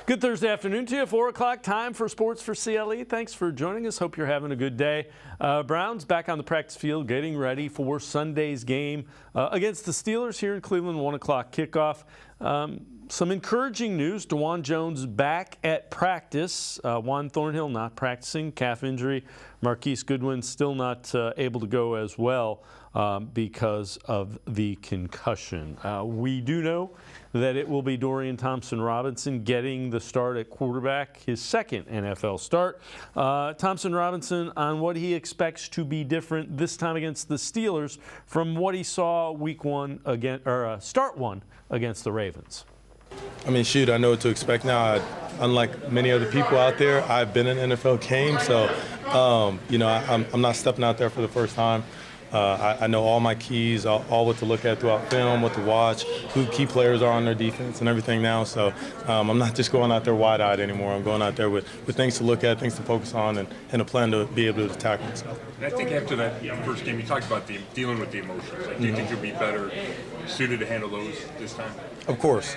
Good Thursday afternoon to you. 4 o'clock time for Sports for CLE. Thanks for joining us. Hope you're having a good day. Browns back on the practice field getting ready for Sunday's game against the Steelers here in Cleveland, 1 o'clock kickoff. Some encouraging news. DeJuan Jones back at practice. Juan Thornhill not practicing, calf injury. Marquise Goodwin still not able to go as well because of the concussion. We do know that it will be Dorian Thompson-Robinson getting the start at quarterback, his second NFL start. Thompson-Robinson on what he expects to be different this time against the Steelers from what he saw week one start one against the Ravens. I mean, shoot, I know what to expect now. Unlike many other people out there, I've been in NFL games, so I'm not stepping out there for the first time. I know all my keys, all what to look at throughout film, what to watch, who key players are on their defense and everything now. So I'm not just going out there wide-eyed anymore. I'm going out there with things to look at, things to focus on, and a plan to be able to tackle myself. And I think after that first game, you talked about dealing with the emotions. Do you think you'll be better suited to handle those this time? Of course.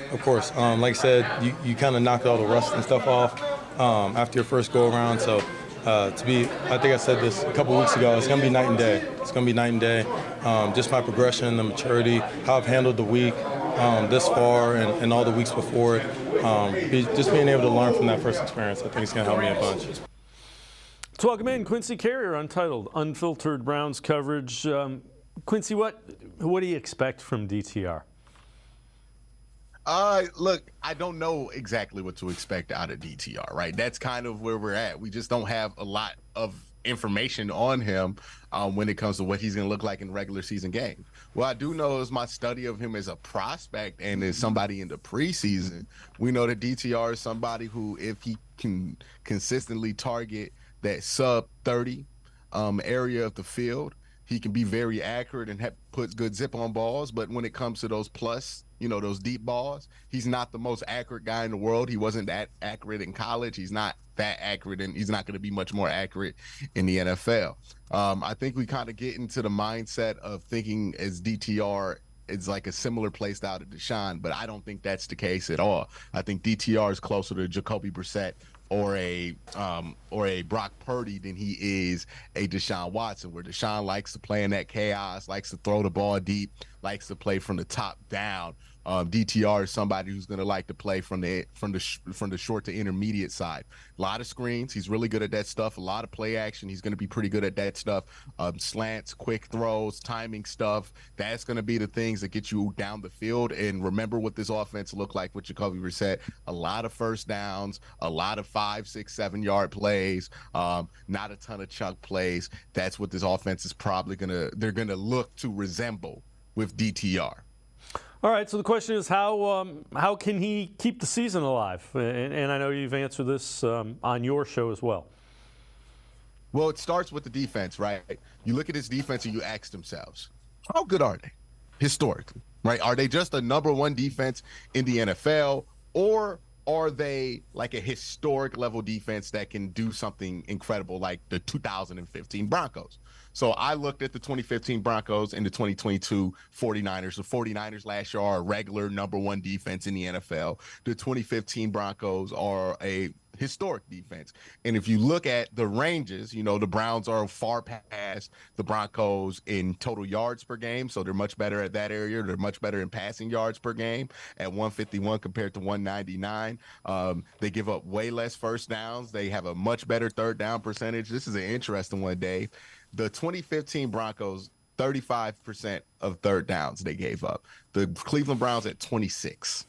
Like I said, you kind of knocked all the rust and stuff off after your first go-around. So I think I said this a couple weeks ago, it's going to be night and day. It's going to be night and day. Just my progression, the maturity, how I've handled the week this far and all the weeks before it. Just being able to learn from that first experience, I think it's going to help me a bunch. Let's welcome in Quincy Carrier, Untitled, Unfiltered Browns coverage. Quincy, what do you expect from DTR? Look, I don't know exactly what to expect out of DTR, right? That's kind of where we're at. We just don't have a lot of information on him when it comes to what he's going to look like in regular season game. What I do know is my study of him as a prospect and as somebody in the preseason. We know that DTR is somebody who, if he can consistently target that sub 30 area of the field, he can be very accurate and puts good zip on balls. But when it comes to those those deep balls, he's not the most accurate guy in the world. He wasn't that accurate in college. He's not that accurate, and he's not going to be much more accurate in the NFL. I think we kind of get into the mindset of thinking as DTR is like a similar play style to Deshaun, but I don't think that's the case at all. I think DTR is closer to Jacoby Brissett or a Brock Purdy than he is a Deshaun Watson, where Deshaun likes to play in that chaos, likes to throw the ball deep, likes to play from the top down. DTR is somebody who's going to like to play from the short to intermediate side. A lot of screens. He's really good at that stuff. A lot of play action. He's going to be pretty good at that stuff. Slants, quick throws, timing stuff. That's going to be the things that get you down the field. And remember what this offense looked like with Jacoby Brissett. A lot of first downs, a lot of 5, 6, 7-yard plays, not a ton of chunk plays. That's what this offense is probably they're going to look to resemble with DTR. All right, so the question is how can he keep the season alive? And I know you've answered this on your show as well. Well, it starts with the defense, right? You look at his defense and you ask themselves, how good are they historically, right? Are they just a number one defense in the NFL, or are they like a historic level defense that can do something incredible like the 2015 Broncos? So I looked at the 2015 Broncos and the 2022 49ers. The 49ers last year are a regular number one defense in the NFL. The 2015 Broncos are a historic defense. And if you look at the ranges, the Browns are far past the Broncos in total yards per game. So they're much better at that area. They're much better in passing yards per game at 151 compared to 199. They give up way less first downs. They have a much better third down percentage. This is an interesting one, Dave. The 2015 Broncos, 35% of third downs they gave up. The Cleveland Browns at 26.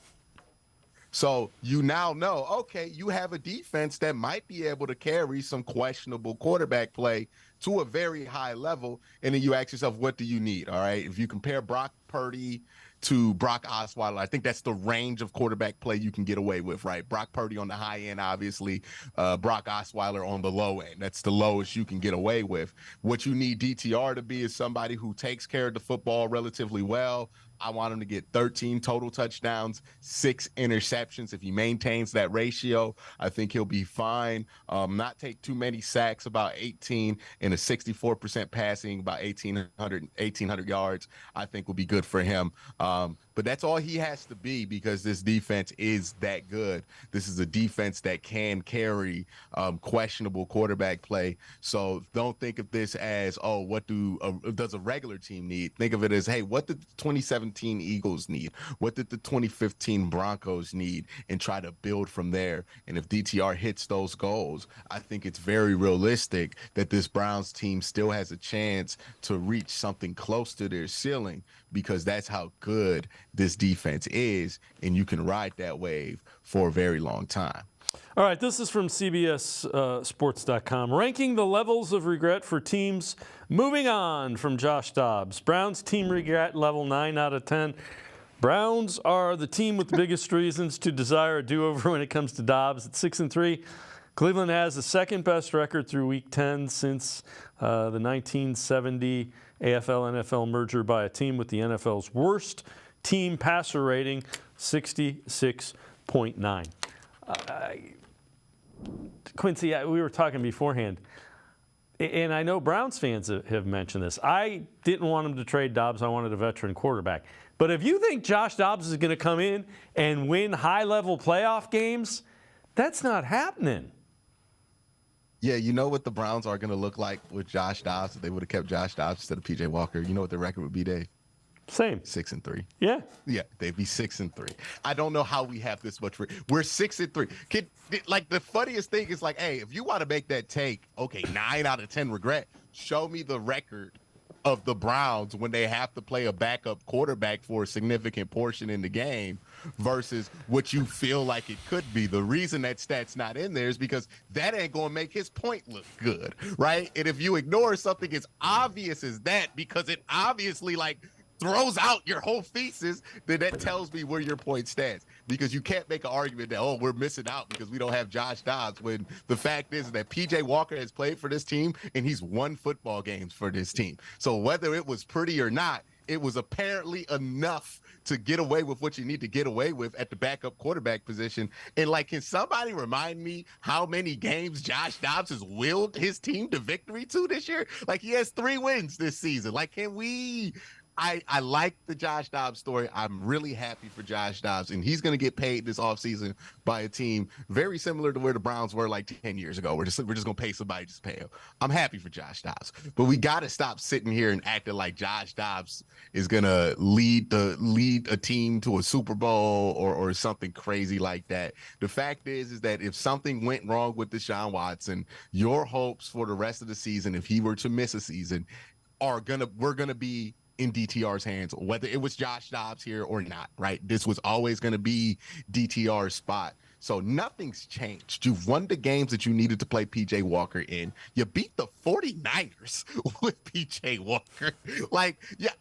So you now know, okay, you have a defense that might be able to carry some questionable quarterback play to a very high level. And then you ask yourself, what do you need? All right. If you compare Brock Purdy to Brock Osweiler, I think that's the range of quarterback play you can get away with, right? Brock Purdy on the high end, obviously. Brock Osweiler on the low end. That's the lowest you can get away with. What you need DTR to be is somebody who takes care of the football relatively well, I want him to get 13 total touchdowns, 6 interceptions. If he maintains that ratio, I think he'll be fine. Not take too many sacks, about 18, and a 64% passing, about 1,800 yards, I think will be good for him. But that's all he has to be, because this defense is that good. This is a defense that can carry questionable quarterback play. So don't think of this as, oh, what does a regular team need? Think of it as, hey, what did the 2017 Eagles need? What did the 2015 Broncos need? And try to build from there. And if DTR hits those goals, I think it's very realistic that this Browns team still has a chance to reach something close to their ceiling, because that's how good this defense is, and you can ride that wave for a very long time. All right, this is from CBS Sports.com. Ranking the levels of regret for teams moving on from Josh Dobbs. Browns team regret level 9 out of 10. Browns are the team with the biggest reasons to desire a do-over when it comes to Dobbs at 6-3. Cleveland has the second best record through Week 10 since the 1970 AFL-NFL merger by a team with the NFL's worst team passer rating, 66.9. Quincy, we were talking beforehand, and I know Browns fans have mentioned this. I didn't want him to trade Dobbs. I wanted a veteran quarterback. But if you think Josh Dobbs is going to come in and win high-level playoff games, that's not happening. Yeah, you know what the Browns are going to look like with Josh Dobbs if they would have kept Josh Dobbs instead of P.J. Walker? You know what the record would be, Dave? Same. 6-3. Yeah. Yeah, they'd be 6-3. I don't know how we have this much. We're 6-3. Like, the funniest thing is, like, hey, if you want to make that take, okay, 9 out of 10 regret, show me the record of the Browns when they have to play a backup quarterback for a significant portion in the game versus what you feel like it could be. The reason that stat's not in there is because that ain't going to make his point look good, right? And if you ignore something as obvious as that, because it obviously, like, throws out your whole thesis, then that tells me where your point stands. Because you can't make an argument that, oh, we're missing out because we don't have Josh Dobbs, when the fact is that P.J. Walker has played for this team and he's won football games for this team. So whether it was pretty or not, it was apparently enough to get away with what you need to get away with at the backup quarterback position. And, like, can somebody remind me how many games Josh Dobbs has willed his team to victory to this year? Like, he has 3 wins this season. Like, can we... I like the Josh Dobbs story. I'm really happy for Josh Dobbs, and he's going to get paid this offseason by a team very similar to where the Browns were like 10 years ago. We're just going to pay somebody to pay him. I'm happy for Josh Dobbs, but we got to stop sitting here and acting like Josh Dobbs is going to lead a team to a Super Bowl or something crazy like that. The fact is that if something went wrong with Deshaun Watson, your hopes for the rest of the season, if he were to miss a season, we're going to be in DTR's hands, whether it was Josh Dobbs here or not, right? This was always going to be DTR's spot. So nothing's changed. You've won the games that you needed to play PJ Walker in. You beat the 49ers with PJ Walker. Like, yeah,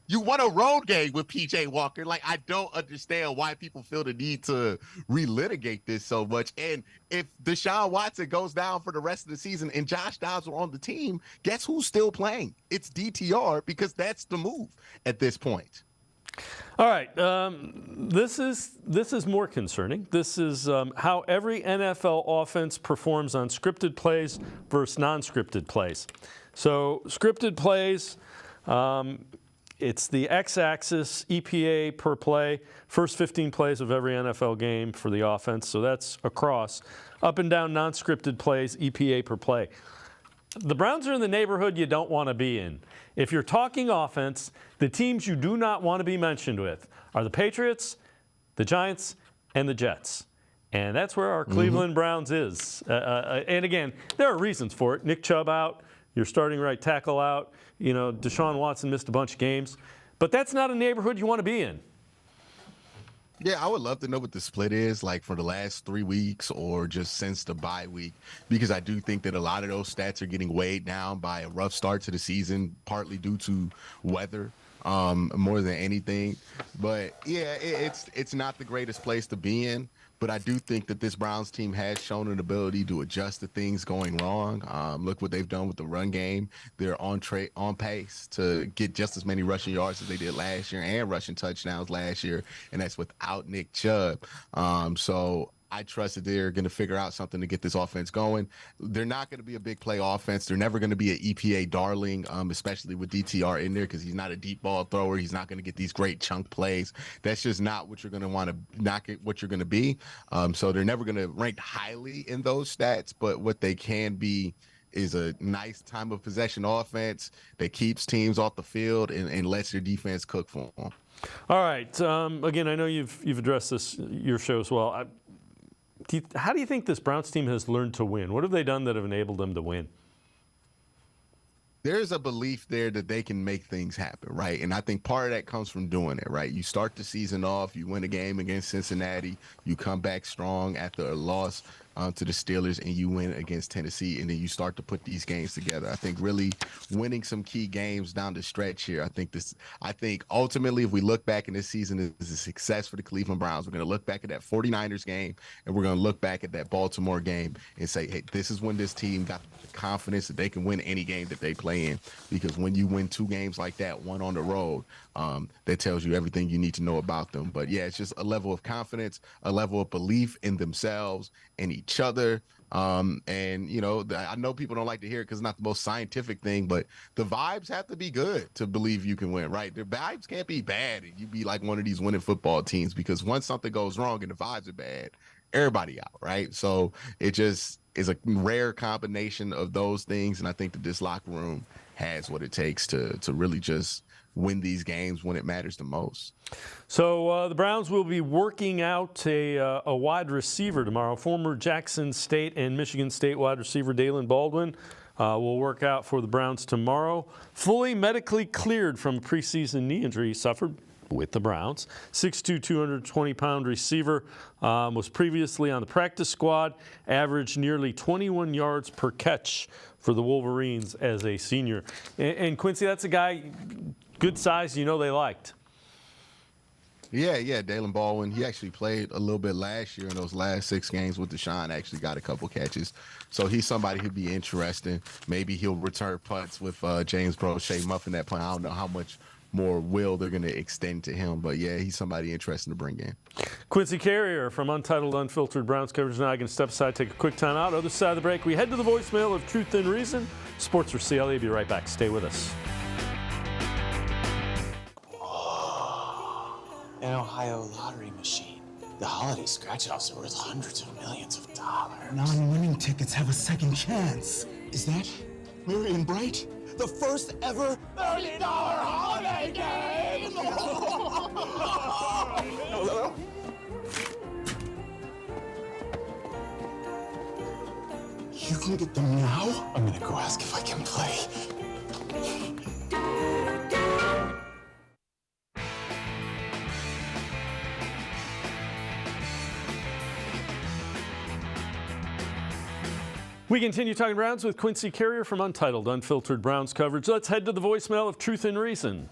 you won a road game with P.J. Walker. Like, I don't understand why people feel the need to relitigate this so much. And if Deshaun Watson goes down for the rest of the season and Josh Dobbs are on the team, guess who's still playing? It's DTR, because that's the move at this point. All right, this is more concerning. This is how every NFL offense performs on scripted plays versus non-scripted plays. So scripted plays, it's the x-axis, EPA per play, first 15 plays of every NFL game for the offense. So that's across. Up and down non-scripted plays, EPA per play. The Browns are in the neighborhood you don't want to be in. If you're talking offense, the teams you do not want to be mentioned with are the Patriots, the Giants, and the Jets. And that's where our Cleveland Browns is. And again, there are reasons for it. Nick Chubb out, your starting right tackle out. You know, Deshaun Watson missed a bunch of games. But that's not a neighborhood you want to be in. Yeah, I would love to know what the split is, like for the last 3 weeks or just since the bye week, because I do think that a lot of those stats are getting weighed down by a rough start to the season, partly due to weather, more than anything. But yeah, it's not the greatest place to be in. But I do think that this Browns team has shown an ability to adjust to things going wrong. Look what they've done with the run game. They're on pace to get just as many rushing yards as they did last year and rushing touchdowns last year, and that's without Nick Chubb. So I trust that they're going to figure out something to get this offense going. They're not going to be a big play offense. They're never going to be an EPA darling, especially with DTR in there, because he's not a deep ball thrower. He's not going to get these great chunk plays. That's just not what you're going to want to knock it, what you're going to be. So they're never going to rank highly in those stats, but what they can be is a nice time of possession offense that keeps teams off the field and lets your defense cook for them. All right. Again, I know you've addressed this your show as well. How do you think this Browns team has learned to win? What have they done that have enabled them to win? There's a belief there that they can make things happen, right? And I think part of that comes from doing it, right? You start the season off, you win a game against Cincinnati, you come back strong after a loss to the Steelers, and you win against Tennessee, and then you start to put these games together. I think really winning some key games down the stretch here. I think ultimately, if we look back in this season, it's a success for the Cleveland Browns. We're going to look back at that 49ers game, and we're going to look back at that Baltimore game and say, hey, this is when this team got the confidence that they can win any game that they play in. Because when you win 2 games like that, one on the road, that tells you everything you need to know about them. But yeah, it's just a level of confidence, a level of belief in themselves and each other. And you know, I know people don't like to hear it because it's not the most scientific thing, but the vibes have to be good to believe you can win, right? The vibes can't be bad and you be like one of these winning football teams, because once something goes wrong and the vibes are bad, everybody out, right? So it just is a rare combination of those things, and I think that this locker room has what it takes to really just win these games when it matters the most. So the Browns will be working out a wide receiver tomorrow. Former Jackson State and Michigan State wide receiver Dawgland will work out for the Browns tomorrow. Fully medically cleared from a preseason knee injury he suffered with the Browns. 6'2", 220-pound receiver, was previously on the practice squad, averaged nearly 21 yards per catch for the Wolverines as a senior. And Quincy, that's a guy, good size, they liked. Yeah, Dalen Baldwin. He actually played a little bit last year in those last 6 games with Deshaun. Actually got a couple catches. So he's somebody who'd be interesting. Maybe he'll return punts with James Brochet muffing that punt. I don't know how much more will they're going to extend to him. But, yeah, he's somebody interesting to bring in. Quincy Carrier from Untitled Unfiltered Browns coverage. Now I can step aside, take a quick time out. Other side of the break, we head to the voicemail of Truth and Reason. Sports4CLE. Be right back. Stay with us. An Ohio lottery machine. The holiday scratch-offs are worth hundreds of millions of dollars. Non-winning tickets have a second chance. Is that Miriam Bright? The first ever $30 holiday game! No. You can get them now? I'm gonna go ask if I can play. We continue talking Browns with Quincy Carrier from Untitled Unfiltered Browns coverage. Let's head to the voicemail of Truth and Reason.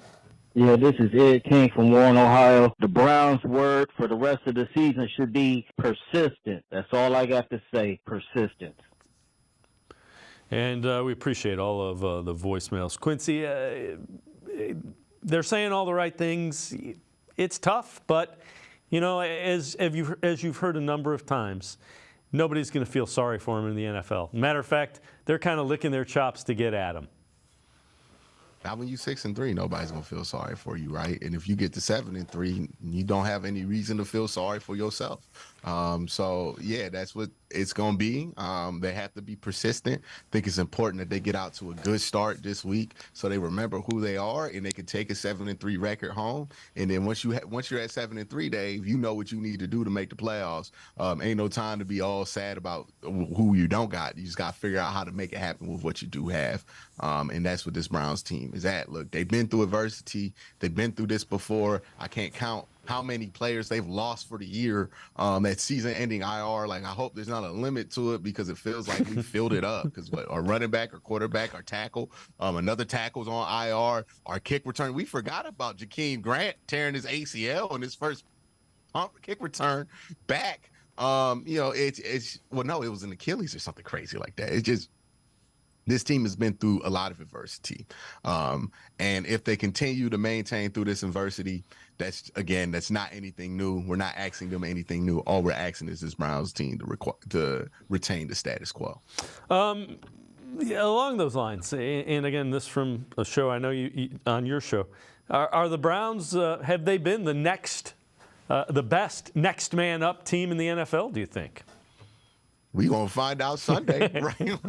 Yeah, this is Ed King from Warren, Ohio. The Browns' word for the rest of the season should be persistent. That's all I got to say, persistent. And we appreciate all of the voicemails. Quincy, they're saying all the right things. It's tough, but, as you've heard a number of times, nobody's going to feel sorry for him in the NFL. Matter of fact, they're kind of licking their chops to get at him. Now, when you're 6-3, nobody's gonna feel sorry for you, right? And if you get to 7-3, you don't have any reason to feel sorry for yourself. So yeah, that's what it's gonna be. They have to be persistent. I think it's important that they get out to a good start this week, so they remember who they are and they can take a 7-3 record home. And then once you're at 7-3, Dave, you know what you need to do to make the playoffs. Ain't no time to be all sad about who you don't got. You just got to figure out how to make it happen with what you do have. And that's what this Browns team is at. Look, they've been through adversity. They've been through this before. I can't count how many players they've lost for the year, that season-ending IR. Like, I hope there's not a limit to it, because it feels like we filled it up. Because our running back, our quarterback, our tackle, another tackle's on IR. Our kick return, we forgot about Jakeem Grant tearing his ACL in his first kick return back. It's well, no, it was an Achilles or something crazy like that. It's just this team has been through a lot of adversity. And if they continue to maintain through this adversity, that's not anything new. We're not asking them anything new. All we're asking is this Browns team to retain the status quo. Yeah, along those lines, and again, this from a show I know you on your show, are the Browns, have they been the best next man up team in the NFL, do you think? We gonna find out Sunday, right?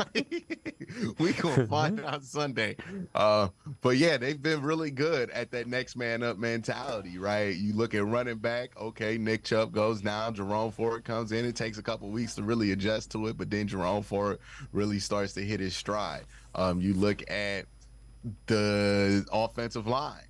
We gonna find out Sunday. But yeah, they've been really good at that next man up mentality, right? You look at running back, okay, Nick Chubb goes down, Jerome Ford comes in. It takes a couple weeks to really adjust to it, but then Jerome Ford really starts to hit his stride. You look at the offensive line.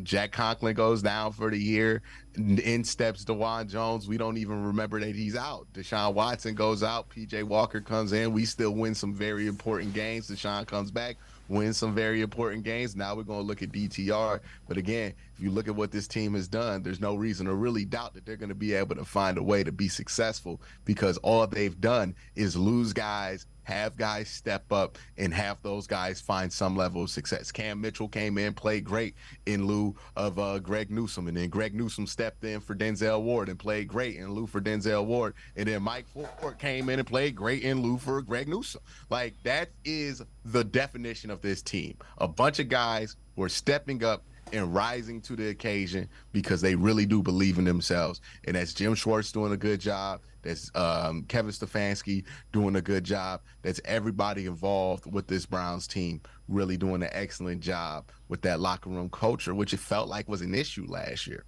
Jack Conklin goes down for the year. In steps DeJuan Jones. We don't even remember that he's out. Deshaun Watson goes out. PJ Walker comes in. We still win some very important games. Deshaun comes back, wins some very important games. Now we're going to look at DTR. But again, if you look at what this team has done, there's no reason to really doubt that they're going to be able to find a way to be successful, because all they've done is lose guys, have guys step up, and have those guys find some level of success. Cam Mitchell came in, played great in lieu of Greg Newsome, and then Greg Newsome stepped in for Denzel Ward and played great in lieu for Denzel Ward, and then Mike Ford came in and played great in lieu for Greg Newsome. Like, that is the definition of this team. A bunch of guys who are stepping up and rising to the occasion because they really do believe in themselves. And that's Jim Schwartz doing a good job. That's Kevin Stefanski doing a good job. That's everybody involved with this Browns team really doing an excellent job with that locker room culture, which it felt like was an issue last year.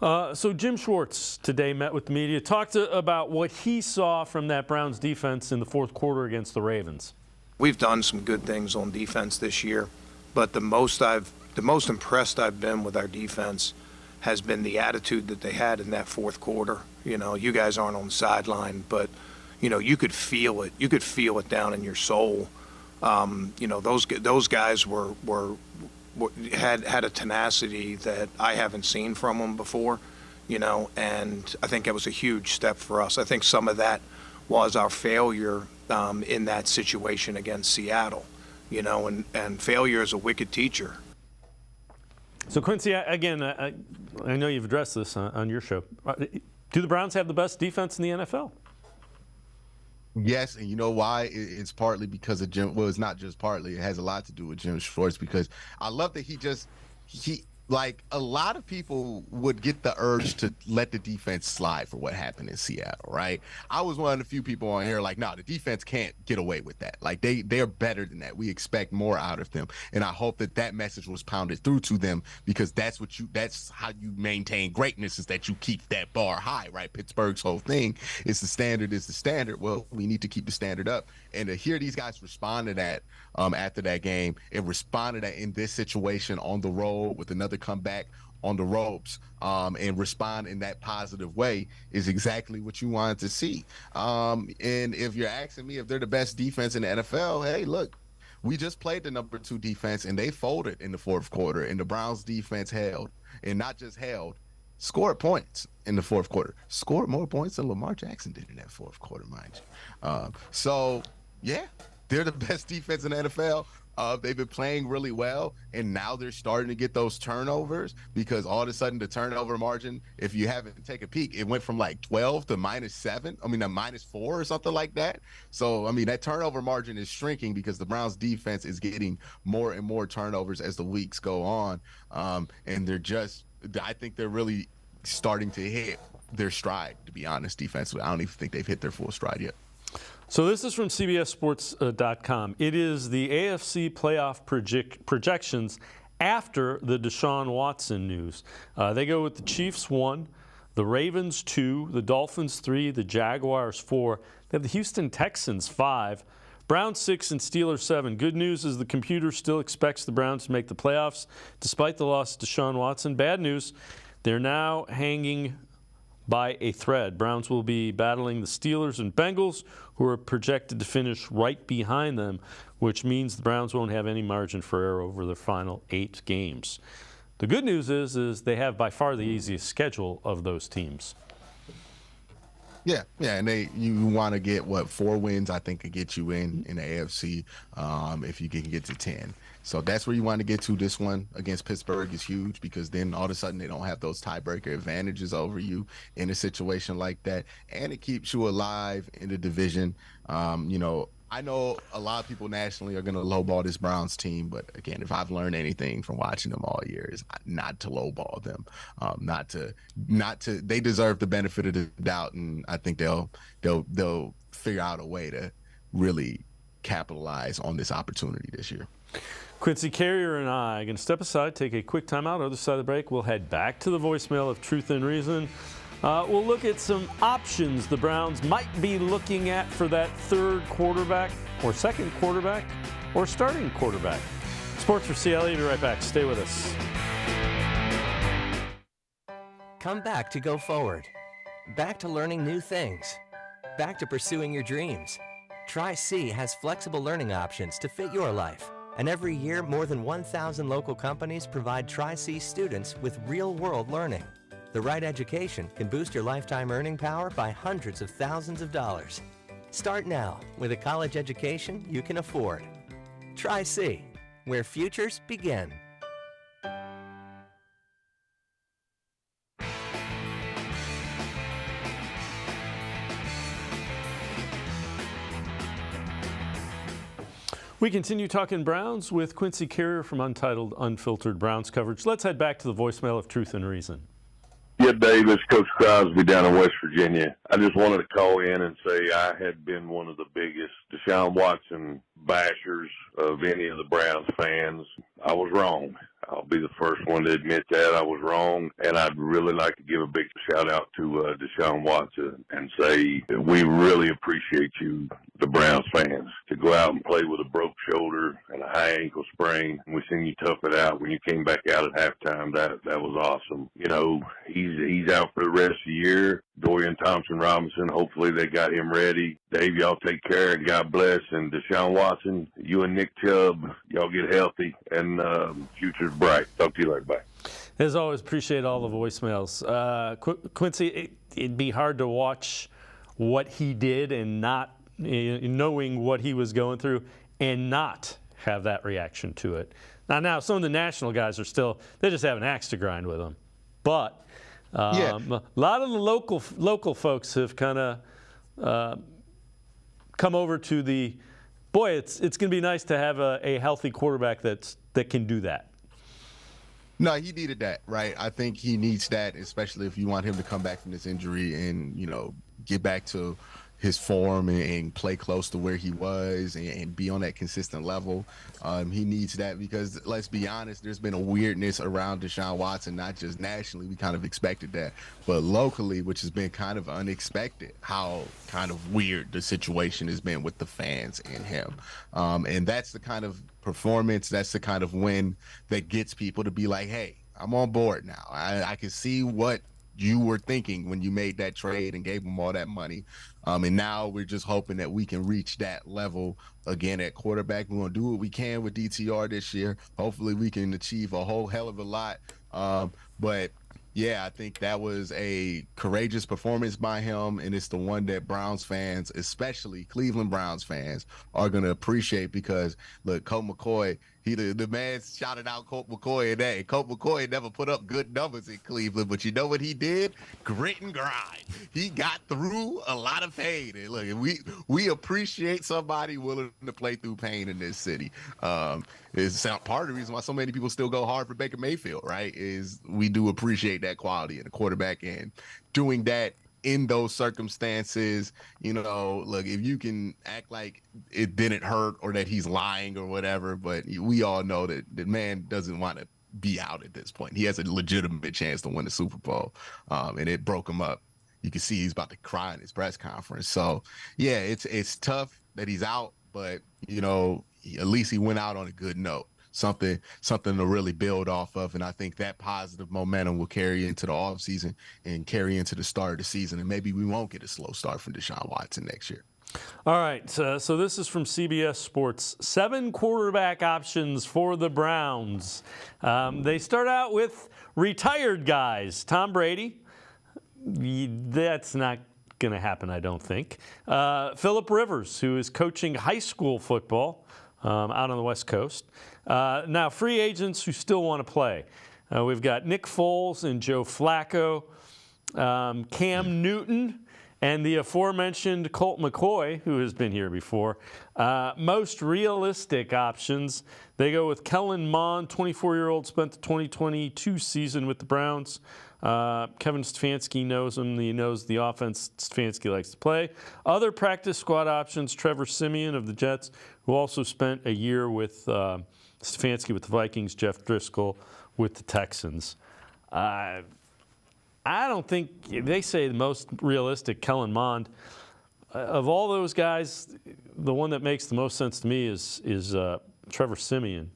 So Jim Schwartz today met with the media, talked about what he saw from that Browns defense in the fourth quarter against the Ravens. We've done some good things on defense this year, but the most impressed I've been with our defense has been the attitude that they had in that fourth quarter. You know, you guys aren't on the sideline, but, you know, you could feel it. You could feel it down in your soul. You know, those guys had a tenacity that I haven't seen from them before, you know, and I think that was a huge step for us. I think some of that was our failure in that situation against Seattle, you know, and failure is a wicked teacher. So, Quincy, again, I know you've addressed this on your show. Do the Browns have the best defense in the NFL? Yes, and you know why? It's partly because of Jim. Well, it's not just partly. It has a lot to do with Jim Schwartz, because I love that he like, a lot of people would get the urge to let the defense slide for what happened in Seattle, right? I was one of the few people on here like, no, the defense can't get away with that. Like, they're better than that. We expect more out of them. And I hope that message was pounded through to them, because that's how you maintain greatness, is that you keep that bar high, right? Pittsburgh's whole thing is the standard is the standard. Well, we need to keep the standard up. And to hear these guys respond to that after that game, and respond to that in this situation on the road with another come back on the ropes, and respond in that positive way, is exactly what you wanted to see. And if you're asking me if they're the best defense in the NFL, hey, look, we just played the number 2 defense and they folded in the fourth quarter, and the Browns defense held, and not just held, scored points in the fourth quarter. Scored more points than Lamar Jackson did in that fourth quarter, mind you. So, yeah, they're the best defense in the NFL. They've been playing really well, and now they're starting to get those turnovers, because all of a sudden the turnover margin, if you haven't taken a peek, it went from like 12 to -7. I mean, to -4 or something like that. So, I mean, that turnover margin is shrinking because the Browns defense is getting more and more turnovers as the weeks go on. And I think they're really starting to hit their stride, to be honest, defensively. I don't even think they've hit their full stride yet. So this is from CBSSports.com. It is the AFC playoff projections after the Deshaun Watson news. They go with the Chiefs 1, the Ravens 2, the Dolphins 3, the Jaguars 4. They have the Houston Texans 5, Browns 6, and Steelers 7. Good news is the computer still expects the Browns to make the playoffs despite the loss of Deshaun Watson. Bad news, they're now hanging by a thread. Browns will be battling the Steelers and Bengals, who are projected to finish right behind them, which means the Browns won't have any margin for error over their final 8 games. The good news is they have by far the easiest schedule of those teams. Yeah, and you want to get 4 wins? I think could get you in the AFC if you can get to 10. So that's where you want to get to. This one against Pittsburgh is huge because then all of a sudden they don't have those tiebreaker advantages over you in a situation like that, and it keeps you alive in the division. I know a lot of people nationally are going to lowball this Browns team, but again, if I've learned anything from watching them all year, is not to lowball them, not to. They deserve the benefit of the doubt, and I think they'll figure out a way to really capitalize on this opportunity this year. Quincy Carrier and I are going to step aside, take a quick timeout. Other side of the break, we'll head back to the voicemail of Truth and Reason. We'll look at some options the Browns might be looking at for that third quarterback or second quarterback or starting quarterback. Sports for CLE, be right back. Stay with us. Come back to go forward. Back to learning new things. Back to pursuing your dreams. Tri-C has flexible learning options to fit your life. And every year, more than 1,000 local companies provide Tri-C students with real-world learning. The right education can boost your lifetime earning power by hundreds of thousands of dollars. Start now with a college education you can afford. Tri-C, where futures begin. We continue talking Browns with Quincy Carrier from Untitled Unfiltered Browns coverage. Let's head back to the voicemail of Truth and Reason. Yeah, Dave, it's Coach Crosby down in West Virginia. I just wanted to call in and say I had been one of the biggest Deshaun Watson bashers of any of the Browns fans. I was wrong. I'll be the first one to admit that I was wrong, and I'd really like to give a big shout-out to Deshaun Watson and say we really appreciate you, the Browns fans, to go out and play with a broke shoulder and a high ankle sprain. We seen you tough it out when you came back out at halftime. That was awesome. You know, he's out for the rest of the year. Dorian Thompson-Robinson, hopefully they got him ready. Dave, y'all take care, and God bless. And Deshaun Watson, you and Nick Chubb, y'all get healthy, and future's bright. Talk to you later. Bye. As always, appreciate all the voicemails. Quincy, it'd be hard to watch what he did and not knowing what he was going through and not have that reaction to it. Now some of the national guys are still, they just have an axe to grind with him. But a lot of the local folks have kind of come over to the, boy, it's going to be nice to have a healthy quarterback that can do that. No, he needed that, right? I think he needs that, especially if you want him to come back from this injury and, get back to his form and play close to where he was and be on that consistent level. He needs that because, let's be honest, there's been a weirdness around Deshaun Watson, not just nationally. We kind of expected that, but locally, which has been kind of unexpected, how kind of weird the situation has been with the fans and him. And that's the kind of performance, that's the kind of win that gets people to be like, hey, I'm on board now. I can see what you were thinking when you made that trade and gave him all that money. And now we're just hoping that we can reach that level again at quarterback. We're going to do what we can with DTR this year. Hopefully we can achieve a whole hell of a lot. But yeah, I think that was a courageous performance by him, and it's the one that Browns fans, especially Cleveland Browns fans, are going to appreciate because, look, Colt McCoy, the man shouted out Colt McCoy today. Colt McCoy never put up good numbers in Cleveland, but you know what he did? Grit and grind. He got through a lot of pain. And look, we appreciate somebody willing to play through pain in this city. It's part of the reason why so many people still go hard for Baker Mayfield, right? Is we do appreciate that quality in a quarterback, and doing that in those circumstances, look, if you can act like it didn't hurt or that he's lying or whatever, but we all know that the man doesn't want to be out at this point. He has a legitimate chance to win the Super Bowl, and it broke him up. You can see he's about to cry in his press conference. So, yeah, it's tough that he's out, but, at least he went out on a good note. Something to really build off of, and I think that positive momentum will carry into the offseason and carry into the start of the season, and maybe we won't get a slow start from Deshaun Watson next year. All right, so this is from CBS Sports. 7 quarterback options for the Browns. They start out with retired guys. Tom Brady, that's not going to happen, I don't think. Phillip Rivers, who is coaching high school football out on the West Coast. Now, free agents who still want to play. We've got Nick Foles and Joe Flacco, Cam Newton, and the aforementioned Colt McCoy, who has been here before. Most realistic options, they go with Kellen Mond, 24-year-old, spent the 2022 season with the Browns. Kevin Stefanski knows him. He knows the offense Stefanski likes to play. Other practice squad options, Trevor Siemian of the Jets, who also spent a year with Stefanski with the Vikings, Jeff Driscoll with the Texans. I don't think they say the most realistic, Kellen Mond. Of all those guys, the one that makes the most sense to me is Trevor Siemian.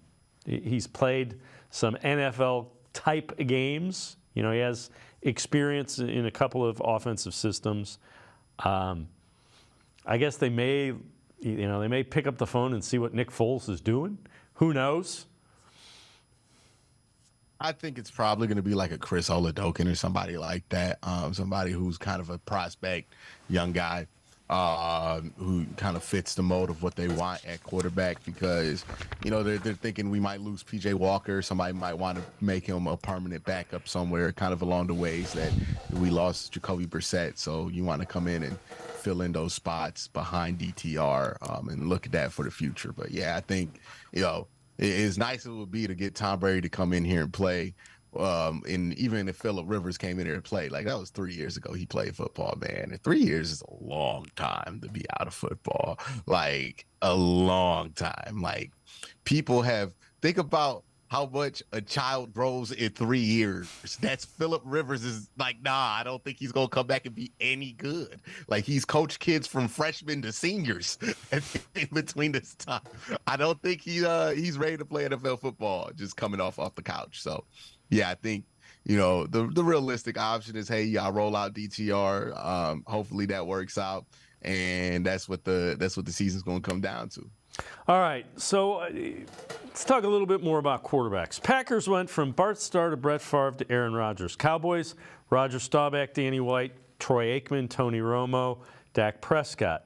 He's played some NFL-type games. You know, he has experience in a couple of offensive systems. I guess they may pick up the phone and see what Nick Foles is doing. Who knows? I think it's probably going to be like a Chris Oladokun or somebody like that. Somebody who's kind of a prospect, young guy, who kind of fits the mold of what they want at quarterback, because, you know, they're thinking we might lose PJ Walker. Somebody might want to make him a permanent backup somewhere, kind of along the ways that we lost Jacoby Brissett. So you want to come in and fill in those spots behind DTR and look at that for the future. But yeah, I think, you know, as nice as it would be to get Tom Brady to come in here and play, and even if Phillip Rivers came in here and played, like that was 3 years ago he played football, man. And 3 years is a long time to be out of football, like a long time. Like people think about how much a child grows in 3 years. That's Phillip Rivers is like, nah, I don't think he's going to come back and be any good. Like he's coached kids from freshmen to seniors in between this time. I don't think he's ready to play NFL football just coming off the couch. So, yeah, I think, you know, the realistic option is, hey, y'all roll out DTR. Hopefully that works out. And that's what the season's going to come down to. All right, so let's talk a little bit more about quarterbacks. Packers went from Bart Starr to Brett Favre to Aaron Rodgers. Cowboys, Roger Staubach, Danny White, Troy Aikman, Tony Romo, Dak Prescott.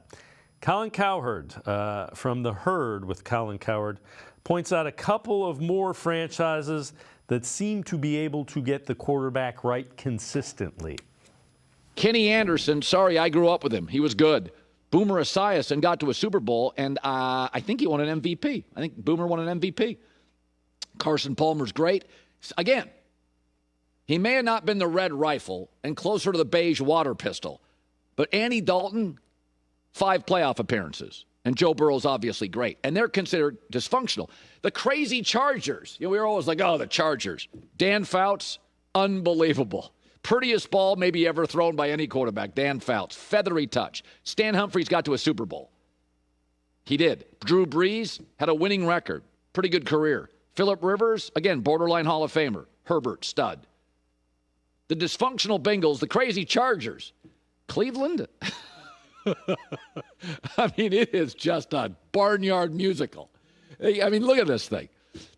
Colin Cowherd from The Herd with Colin Cowherd points out a couple of more franchises that seem to be able to get the quarterback right consistently. Kenny Anderson, sorry, I grew up with him. He was good. Boomer Esiason got to a Super Bowl, and I think he won an MVP. I think Boomer won an MVP. Carson Palmer's great. Again, he may have not been the red rifle and closer to the beige water pistol, but Andy Dalton, 5 playoff appearances. And Joe Burrow's obviously great. And they're considered dysfunctional. The crazy Chargers. You know, we were always like, oh, the Chargers. Dan Fouts, unbelievable. Prettiest ball maybe ever thrown by any quarterback, Dan Fouts. Feathery touch. Stan Humphries got to a Super Bowl. He did. Drew Brees had a winning record. Pretty good career. Phillip Rivers, again, borderline Hall of Famer. Herbert, stud. The dysfunctional Bengals, the crazy Chargers. Cleveland? I mean, it is just a barnyard musical. I mean, look at this thing.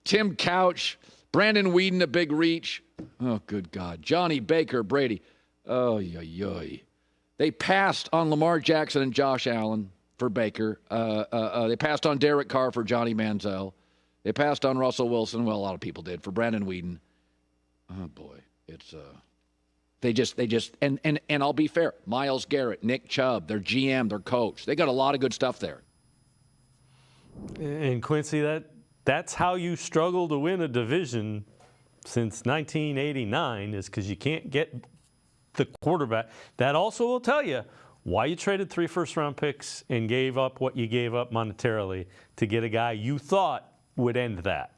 Tim Couch, Brandon Weeden, a big reach. Oh, good God. Johnny Baker, Brady. Oh, yoy. They passed on Lamar Jackson and Josh Allen for Baker. They passed on Derek Carr for Johnny Manziel. They passed on Russell Wilson. Well, a lot of people did for Brandon Weeden. Oh, boy. It's They just, and I'll be fair, Myles Garrett, Nick Chubb, their GM, their coach, they got a lot of good stuff there. And Quincy, that's how you struggle to win a division since 1989, is because you can't get the quarterback. That also will tell you why you traded 3 first-round picks and gave up what you gave up monetarily to get a guy you thought would end that.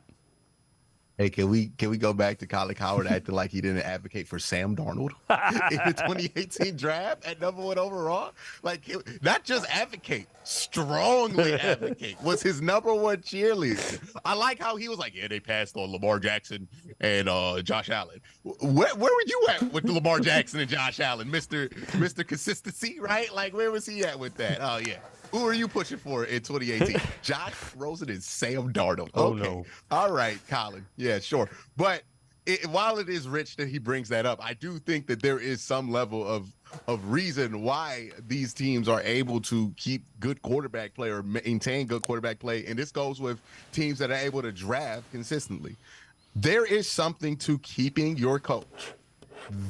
Hey, can we go back to Colin Cowherd acting like he didn't advocate for Sam Darnold in the 2018 draft at #1 overall? Like, not just advocate, strongly advocate. Was his #1 cheerleader. I like how he was like, yeah, they passed on Lamar Jackson and Josh Allen. Where were you at with Lamar Jackson and Josh Allen, Mr. Consistency, right? Like, where was he at with that? Oh, yeah. Who are you pushing for in 2018? Josh Rosen and Sam Darnold. Oh, okay. no. All right, Colin. Yeah, sure. But while it is rich that he brings that up, I do think that there is some level of reason why these teams are able to keep good quarterback play or maintain good quarterback play. And this goes with teams that are able to draft consistently. There is something to keeping your coach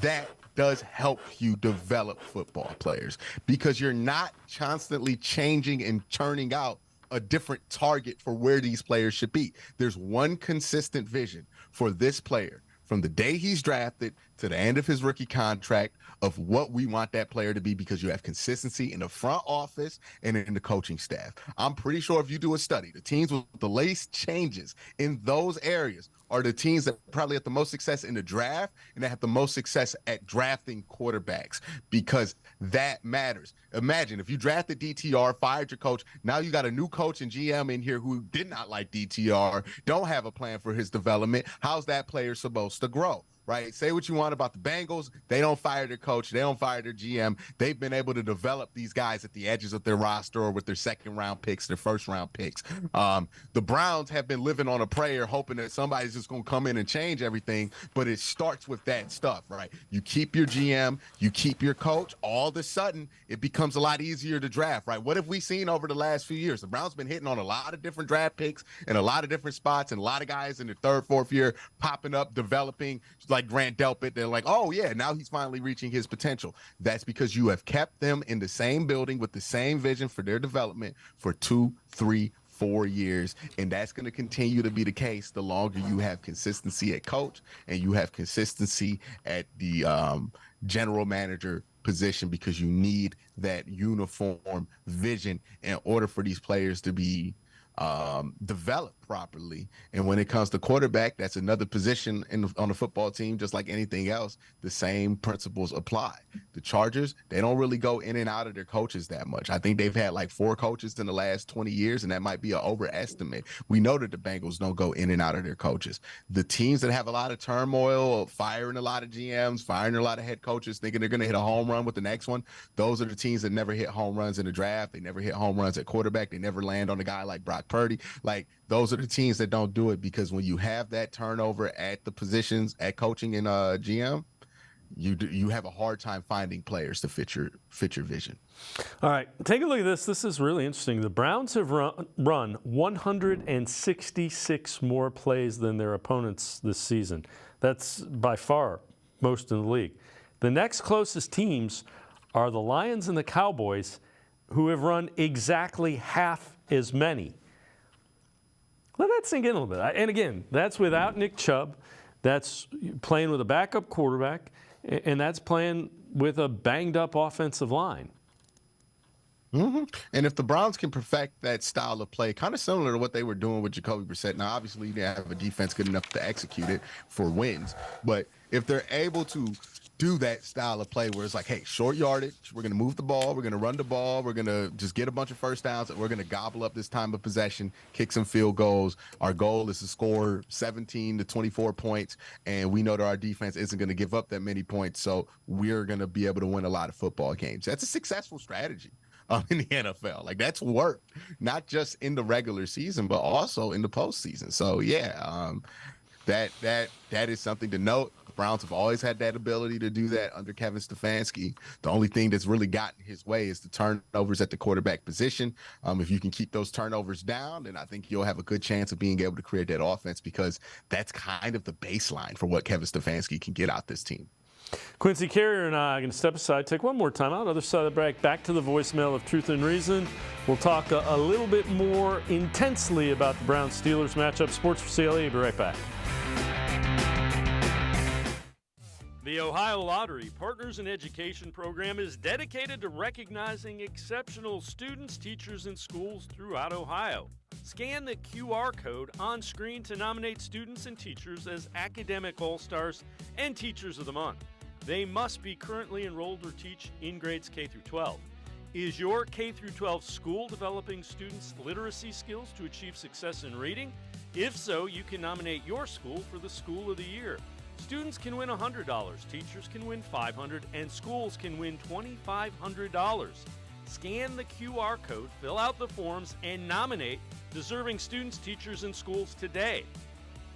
that does help you develop football players, because you're not constantly changing and churning out a different target for where these players should be. There's one consistent vision for this player from the day he's drafted to the end of his rookie contract of what we want that player to be, because you have consistency in the front office and in the coaching staff. I'm pretty sure if you do a study, the teams with the least changes in those areas are the teams that probably have the most success in the draft and that have the most success at drafting quarterbacks, because that matters. Imagine if you drafted DTR, fired your coach, now you got a new coach and GM in here who did not like DTR, don't have a plan for his development. How's that player supposed to grow? Right? Say what you want about the Bengals. They don't fire their coach. They don't fire their GM. They've been able to develop these guys at the edges of their roster or with their second-round picks, their first-round picks. The Browns have been living on a prayer, hoping that somebody's just going to come in and change everything, but it starts with that stuff, right? You keep your GM, you keep your coach, all of a sudden it becomes a lot easier to draft, right? What have we seen over the last few years? The Browns been hitting on a lot of different draft picks in a lot of different spots, and a lot of guys in their third, fourth year popping up, developing, like Grant Delpit. They're like, oh yeah, now he's finally reaching his potential. That's because you have kept them in the same building with the same vision for their development for 2, 3, 4 years. And that's going to continue to be the case the longer you have consistency at coach and you have consistency at the general manager position, because you need that uniform vision in order for these players to be developed properly. And when it comes to quarterback, that's another position on the football team, just like anything else. The same principles apply. The Chargers, they don't really go in and out of their coaches that much. I think they've had like 4 coaches in the last 20 years, and that might be an overestimate. We know that the Bengals don't go in and out of their coaches. The teams that have a lot of turmoil, firing a lot of GMs, firing a lot of head coaches, thinking they're going to hit a home run with the next one, those are the teams that never hit home runs in the draft. They never hit home runs at quarterback. They never land on a guy like Brock Purdy. Like, those are the teams that don't do it, because when you have that turnover at the positions at coaching and GM, you have a hard time finding players to fit your vision. All right, take a look at this. This is really interesting. The Browns have run 166 more plays than their opponents this season. That's by far most in the league. The next closest teams are the Lions and the Cowboys, who have run exactly half as many. Let that sink in a little bit. And again, that's without Nick Chubb. That's playing with a backup quarterback, and that's playing with a banged-up offensive line. Mm-hmm. And if the Browns can perfect that style of play, kind of similar to what they were doing with Jacoby Brissett. Now, obviously, they have a defense good enough to execute it for wins. But if they're able to do that style of play where it's like, hey, short yardage, we're going to move the ball, we're going to run the ball, we're going to just get a bunch of first downs, and we're going to gobble up this time of possession, kick some field goals. Our goal is to score 17 to 24 points, and we know that our defense isn't going to give up that many points, so we're going to be able to win a lot of football games. That's a successful strategy in the NFL. Like, that's worked, not just in the regular season, but also in the postseason. So, yeah, that is something to note. Browns have always had that ability to do that under Kevin Stefanski. The only thing that's really gotten his way is the turnovers at the quarterback position. If you can keep those turnovers down, then I think you'll have a good chance of being able to create that offense, because that's kind of the baseline for what Kevin Stefanski can get out this team. Quincy Carrier and I are going to step aside, take one more time out. Other side of the break, back to the voicemail of Truth and Reason. We'll talk a little bit more intensely about the Browns-Steelers matchup. Sports for CLE. Be right back. The Ohio Lottery Partners in Education program is dedicated to recognizing exceptional students, teachers, and schools throughout Ohio. Scan the QR code on screen to nominate students and teachers as Academic All-Stars and Teachers of the Month. They must be currently enrolled or teach in grades K through 12. Is your K through 12 school developing students' literacy skills to achieve success in reading? If so, you can nominate your school for the School of the Year. Students can win $100, teachers can win $500, and schools can win $2,500. Scan the QR code, fill out the forms, and nominate deserving students, teachers, and schools today.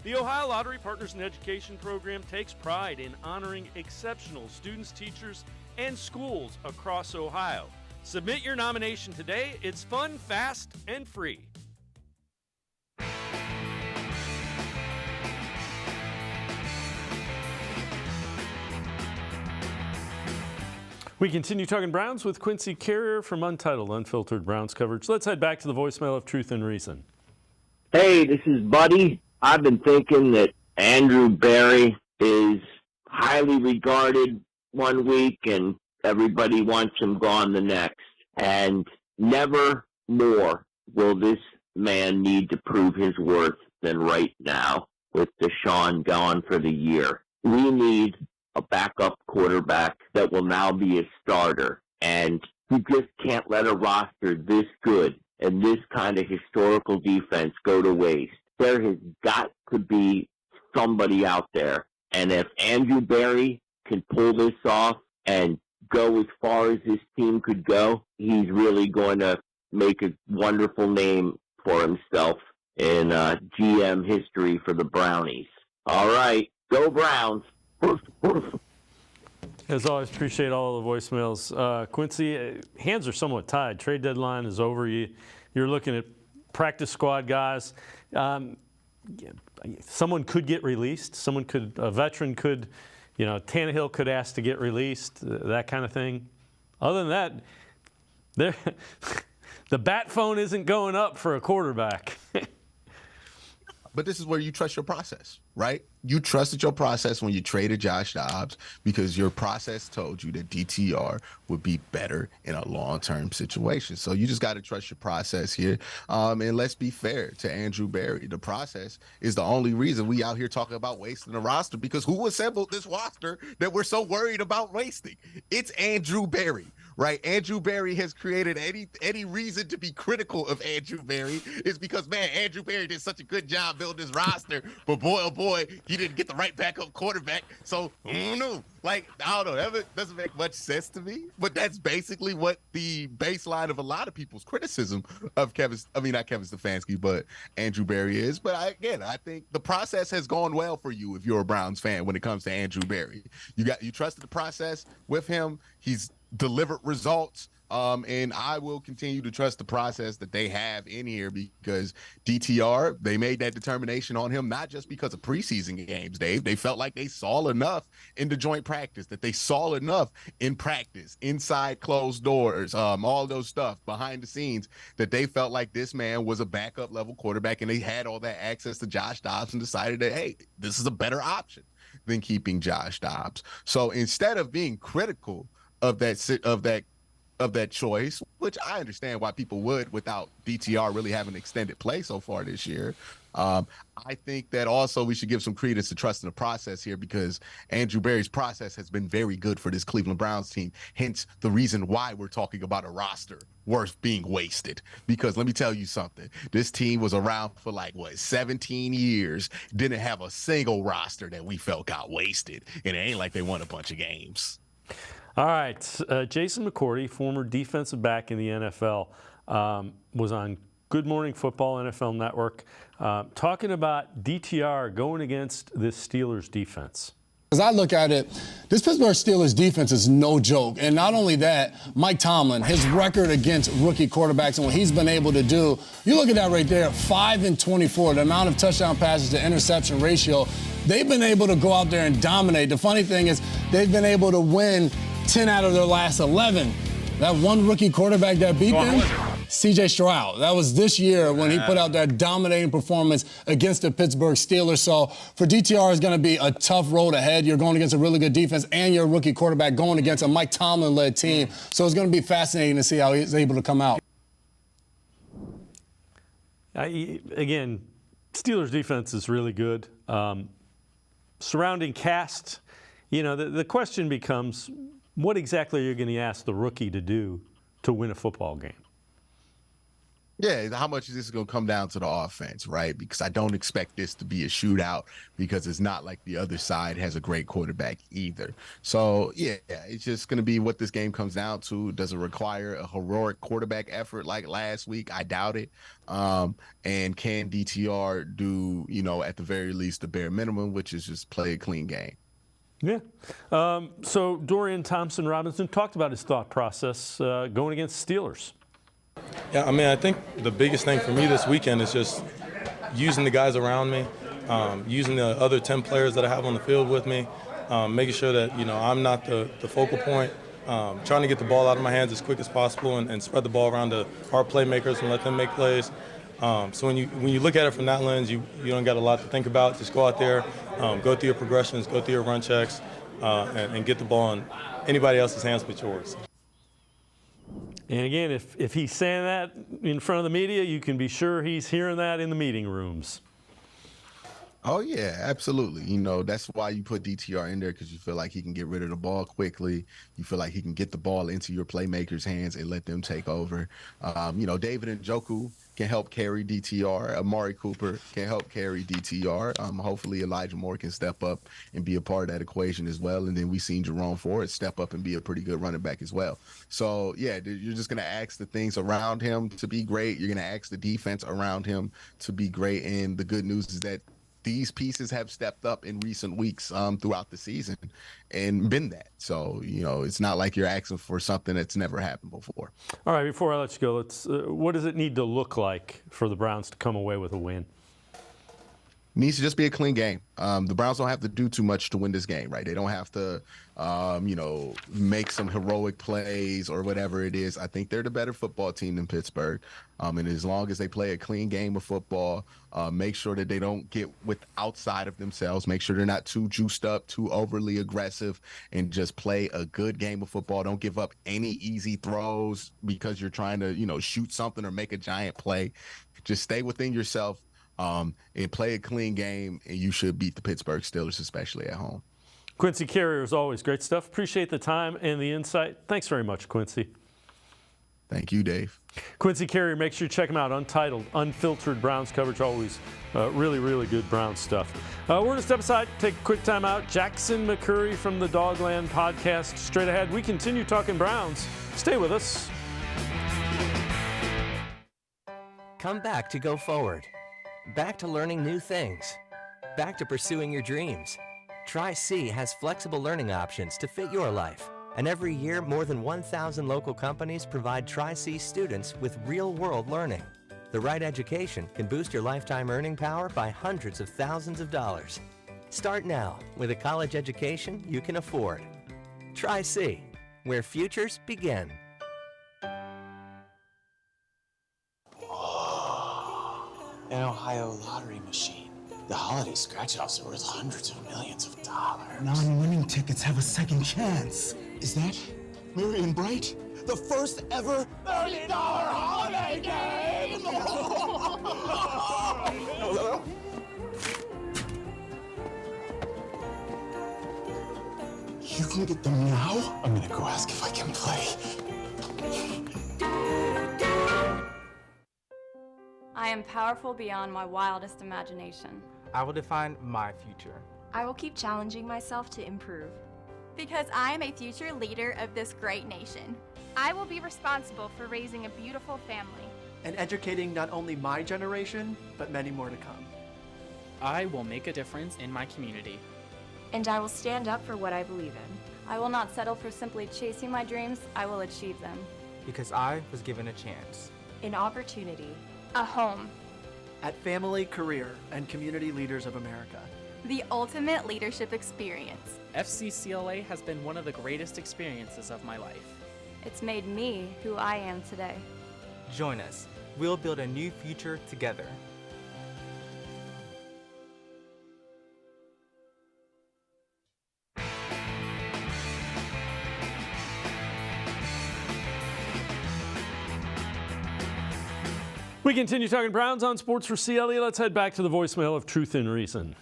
The Ohio Lottery Partners in Education program takes pride in honoring exceptional students, teachers, and schools across Ohio. Submit your nomination today. It's fun, fast, and free. We continue talking Browns with Quincy Carrier from Untitled Unfiltered Browns coverage. Let's head back to the voicemail of Truth and Reason. Hey, this is Buddy. I've been thinking that Andrew Berry is highly regarded one week and everybody wants him gone the next. And never more will this man need to prove his worth than right now with Deshaun gone for the year. We need a backup quarterback that will now be a starter. And you just can't let a roster this good and this kind of historical defense go to waste. There has got to be somebody out there. And if Andrew Berry can pull this off and go as far as this team could go, he's really going to make a wonderful name for himself in GM history for the Brownies. All right, go Browns. As always, appreciate all the voicemails. Quincy, hands are somewhat tied. Trade deadline is over. You're looking at practice squad guys. Someone could get released. A veteran could, Tannehill could ask to get released, that kind of thing. Other than that, the bat phone isn't going up for a quarterback. But this is where you trust your process, right? You trusted your process when you traded Josh Dobbs because your process told you that DTR would be better in a long-term situation. So you just got to trust your process here. And let's be fair to Andrew Berry. The process is the only reason we out here talking about wasting a roster, because who assembled this roster that we're so worried about wasting? It's Andrew Berry. Right, Andrew Berry has created any reason to be critical of Andrew Berry is because, man, Andrew Berry did such a good job building this roster, but boy, oh boy, he didn't get the right backup quarterback. So, I don't know. I don't know. That doesn't make much sense to me, but that's basically what the baseline of a lot of people's criticism of not Kevin Stefanski, but Andrew Berry is. But I think the process has gone well for you if you're a Browns fan when it comes to Andrew Berry. You trusted the process with him. He's delivered results, and I will continue to trust the process that they have in here, because DTR, they made that determination on him not just because of preseason games, Dave. They felt like they saw enough in the joint practice, that they saw enough in practice, inside closed doors, all those stuff behind the scenes, that they felt like this man was a backup level quarterback, and they had all that access to Josh Dobbs and decided that, hey, this is a better option than keeping Josh Dobbs. So instead of being critical of that choice, which I understand why people would without DTR really having extended play so far this year, I think that also we should give some credence to trusting the process here, because Andrew Berry's process has been very good for this Cleveland Browns team. Hence the reason why we're talking about a roster worth being wasted. Because let me tell you something, this team was around for 17 years, didn't have a single roster that we felt got wasted, and it ain't like they won a bunch of games. All right, Jason McCurry, former defensive back in the NFL, was on Good Morning Football, NFL Network, talking about DTR going against this Steelers defense. As I look at it, this Pittsburgh Steelers defense is no joke. And not only that, Mike Tomlin, his record against rookie quarterbacks and what he's been able to do, you look at that right there, 5-24, the amount of touchdown passes to interception ratio. They've been able to go out there and dominate. The funny thing is they've been able to win 10 out of their last 11. That one rookie quarterback that beat them, C.J. Stroud. That was this year when he put out that dominating performance against the Pittsburgh Steelers. So for DTR, it's going to be a tough road ahead. You're going against a really good defense and your rookie quarterback going against a Mike Tomlin-led team. So it's going to be fascinating to see how he's able to come out. Again, Steelers defense is really good. Surrounding cast, the question becomes, what exactly are you going to ask the rookie to do to win a football game? Yeah, how much is this going to come down to the offense, right? Because I don't expect this to be a shootout, because it's not like the other side has a great quarterback either. So, yeah, it's just going to be what this game comes down to. Does it require a heroic quarterback effort like last week? I doubt it. And can DTR do, at the very least, the bare minimum, which is just play a clean game? Yeah. So Dorian Thompson-Robinson talked about his thought process going against the Steelers. Yeah, I mean, I think the biggest thing for me this weekend is just using the guys around me, using the other 10 players that I have on the field with me, making sure that, I'm not the focal point, trying to get the ball out of my hands as quick as possible and spread the ball around to our playmakers and let them make plays. So when you look at it from that lens, you don't got a lot to think about. Just go out there, go through your progressions, go through your run checks, and get the ball in anybody else's hands but yours. And again, if he's saying that in front of the media, you can be sure he's hearing that in the meeting rooms. Oh, yeah, absolutely. That's why you put DTR in there, because you feel like he can get rid of the ball quickly. You feel like he can get the ball into your playmakers' hands and let them take over. David Njoku can help carry DTR. Amari Cooper can help carry DTR. Hopefully Elijah Moore can step up and be a part of that equation as well. And then we've seen Jerome Ford step up and be a pretty good running back as well. So, yeah, you're just going to ask the things around him to be great. You're going to ask the defense around him to be great. And the good news is that these pieces have stepped up in recent weeks throughout the season and been that. So, it's not like you're asking for something that's never happened before. All right, before I let you go, what does it need to look like for the Browns to come away with a win? Needs to just be a clean game. The Browns don't have to do too much to win this game, right? They don't have to, make some heroic plays or whatever it is. I think they're the better football team than Pittsburgh. And as long as they play a clean game of football, make sure that they don't get outside of themselves, make sure they're not too juiced up, too overly aggressive, and just play a good game of football. Don't give up any easy throws because you're trying to, shoot something or make a giant play. Just stay within yourself. And play a clean game, and you should beat the Pittsburgh Steelers, especially at home. Quincy Carrier, as always, great stuff. Appreciate the time and the insight. Thanks very much, Quincy. Thank you, Dave. Quincy Carrier, make sure you check him out. Untitled, unfiltered Browns coverage, always really, really good Browns stuff. We're going to step aside, take a quick time out. Jackson McCurry from the Dawgland podcast. Straight ahead, we continue talking Browns. Stay with us. Come back to Go Forward. Back to learning new things. Back to pursuing your dreams. Tri-C has flexible learning options to fit your life. And every year, more than 1,000 local companies provide Tri-C students with real-world learning. The right education can boost your lifetime earning power by hundreds of thousands of dollars. Start now with a college education you can afford. Tri-C, where futures begin. An Ohio lottery machine. The holiday scratch-offs are worth hundreds of millions of dollars. Non-winning tickets have a second chance. Is that Marion Bright? The first ever $1 million holiday game! You can get them now? I'm gonna go ask if I can play. I am powerful beyond my wildest imagination. I will define my future. I will keep challenging myself to improve. Because I am a future leader of this great nation. I will be responsible for raising a beautiful family. And educating not only my generation, but many more to come. I will make a difference in my community. And I will stand up for what I believe in. I will not settle for simply chasing my dreams, I will achieve them. Because I was given a chance. An opportunity. A home. At Family, Career, and Community Leaders of America. The ultimate leadership experience. FCCLA has been one of the greatest experiences of my life. It's made me who I am today. Join us. We'll build a new future together. We continue talking Browns on Sports4CLE. Let's head back to the voicemail of Truth and Reason.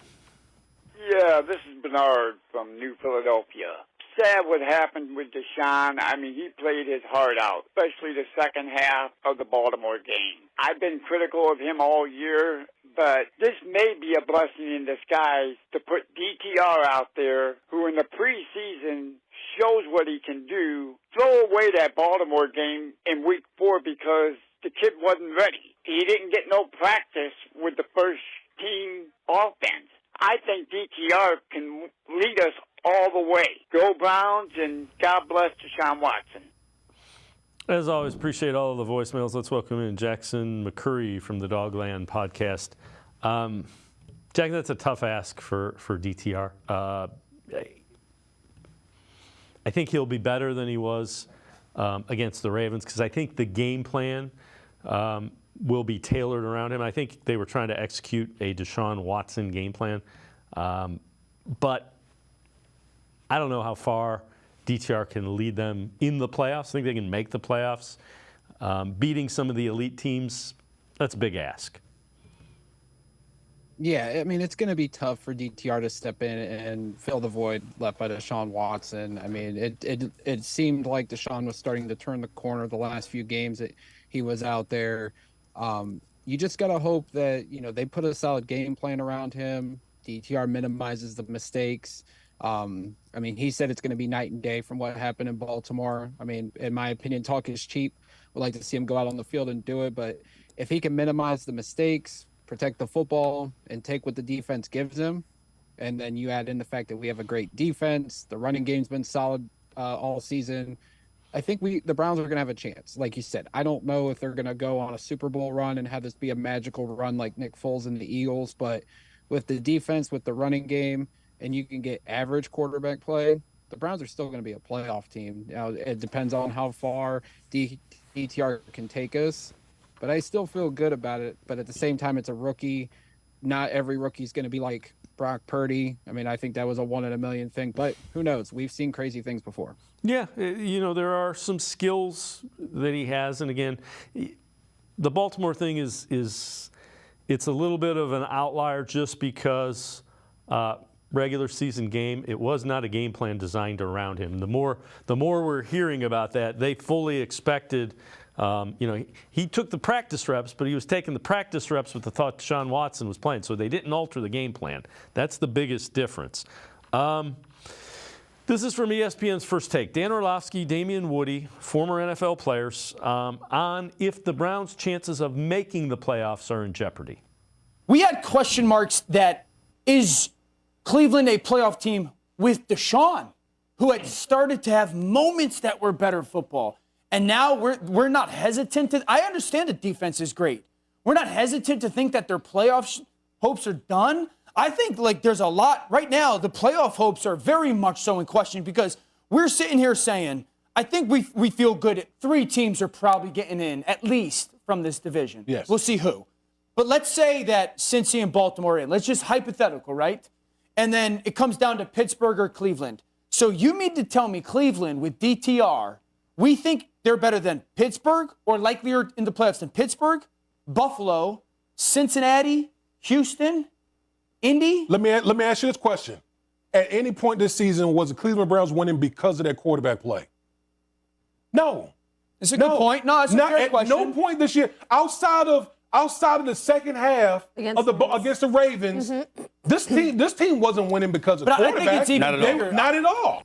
Yeah, this is Bernard from New Philadelphia. Sad what happened with Deshaun. I mean, he played his heart out, especially the second half of the Baltimore game. I've been critical of him all year, but this may be a blessing in disguise to put DTR out there, who in the preseason shows what he can do. Throw away that Baltimore game in week 4 because the kid wasn't ready. He didn't get no practice with the first team offense. I think DTR can lead us all the Go Browns, and God bless Deshaun Watson. As always, appreciate all of the voicemails. Let's welcome in Jackson McCurry from the Dawgland podcast. Jack, that's a tough ask for DTR. I think he'll be better than he was against the Ravens because I think the game plan will be tailored around him. I think they were trying to execute a Deshaun Watson game plan. But I don't know how far DTR can lead them in the playoffs. I think they can make the playoffs. Beating some of the elite teams, that's a big ask. Yeah, I mean, it's going to be tough for DTR to step in and fill the void left by Deshaun Watson. I mean, it seemed like Deshaun was starting to turn the corner the last few games that he was out there. You just got to hope that, they put a solid game plan around him. DTR minimizes the mistakes. I mean, he said it's going to be night and day from what happened in Baltimore. I mean, in my opinion, talk is cheap. Would like to see him go out on the field and do it. But if he can minimize the mistakes, protect the football, and take what the defense gives him, and then you add in the fact that we have a great defense, the running game's been solid all season, I think the Browns are going to have a chance. Like you said, I don't know if they're going to go on a Super Bowl run and have this be a magical run like Nick Foles and the Eagles, but with the defense, with the running game, and you can get average quarterback play, the Browns are still going to be a playoff team. Now, it depends on how far DTR can take us, but I still feel good about it. But at the same time, it's a rookie. Not every rookie is going to be like Brock Purdy. I mean, I think that was a 1 in a million thing, but who knows? We've seen crazy things before. Yeah, there are some skills that he has. And again, the Baltimore thing is it's a little bit of an outlier just because regular season game, it was not a game plan designed around him. The more we're hearing about that, they fully expected, he took the practice reps, but he was taking the practice reps with the thought Deshaun Watson was playing, so they didn't alter the game plan. That's the biggest difference. This is from ESPN's First Take. Dan Orlovsky, Damian Woody, former NFL players, on if the Browns' chances of making the playoffs are in jeopardy. We had question marks that is Cleveland a playoff team with Deshaun, who had started to have moments that were better football. And now we're not hesitant to – I understand the defense is great. We're not hesitant to think that their playoff hopes are done. I think, there's a lot – right now, the playoff hopes are very much so in question because we're sitting here saying, I think we feel good. 3 teams are probably getting in, at least, from this division. Yes. We'll see who. But let's say that Cincy and Baltimore are in. Let's just hypothetical, right? And then it comes down to Pittsburgh or Cleveland. So you mean to tell me Cleveland with DTR, we think they're better than Pittsburgh or likelier in the playoffs than Pittsburgh, Buffalo, Cincinnati, Houston, Indy? Let me ask you this question. At any point this season, was the Cleveland Browns winning because of their quarterback play? No. It's a good point. No, it's a fair question. At no point this year, outside of the second half against the Ravens, this team wasn't winning because of quarterback. I think it's even bigger. Not at all.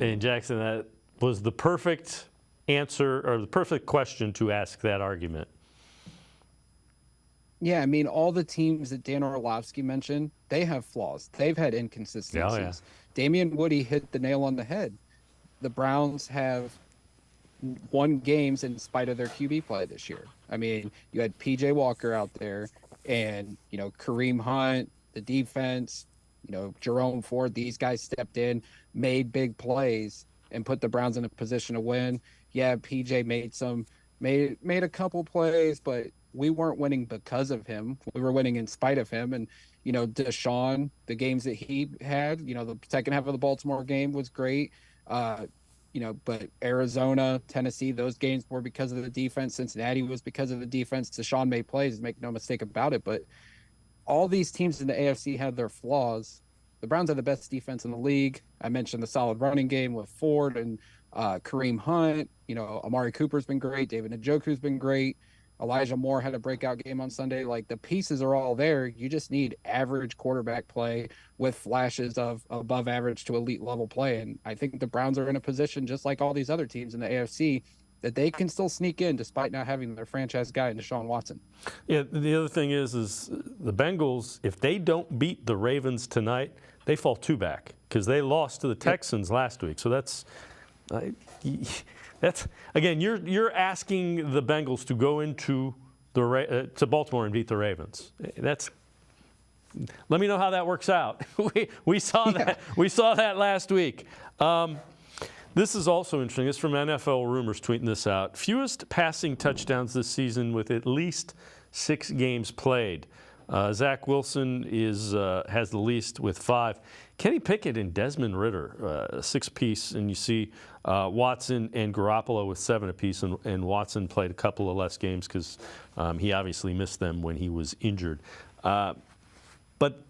And Jackson, that was the perfect answer or the perfect question to ask that argument. Yeah, I mean, all the teams that Dan Orlovsky mentioned, they have flaws. They've had inconsistencies. Oh, yeah. Damian Woody hit the nail on the head. The Browns have won games in spite of their QB play this year. I mean, you had P.J. Walker out there and, Kareem Hunt, the defense, Jerome Ford, these guys stepped in, made big plays, and put the Browns in a position to win. Yeah, P.J. made a couple plays, but we weren't winning because of him. We were winning in spite of him. And, Deshaun, the games that he had, the second half of the Baltimore game was great. But Arizona, Tennessee, those games were because of the defense. Cincinnati was because of the defense. Deshaun made plays, make no mistake about it. But all these teams in the AFC had their flaws. The Browns are the best defense in the league. I mentioned the solid running game with Ford and Kareem Hunt. Amari Cooper's been great. David Njoku's been great. Elijah Moore had a breakout game on Sunday. The pieces are all there. You just need average quarterback play with flashes of above average to elite level play. And I think the Browns are in a position, just like all these other teams in the AFC, that they can still sneak in despite not having their franchise guy in Deshaun Watson. Yeah, the other thing is the Bengals, if they don't beat the Ravens tonight, they fall 2 back because they lost to the Texans last week. So that's again, you're asking the Bengals to go into to Baltimore and beat the Ravens. Let me know how that works out. we saw that. We saw that last week. This is also interesting. This is from NFL Rumors tweeting this out. Fewest passing touchdowns this season with at least 6 games played. Zach Wilson has the least with 5. Kenny Pickett and Desmond Ridder, 6-piece, and you see Watson and Garoppolo with 7 apiece, and Watson played a couple of less games because he obviously missed them when he was injured. But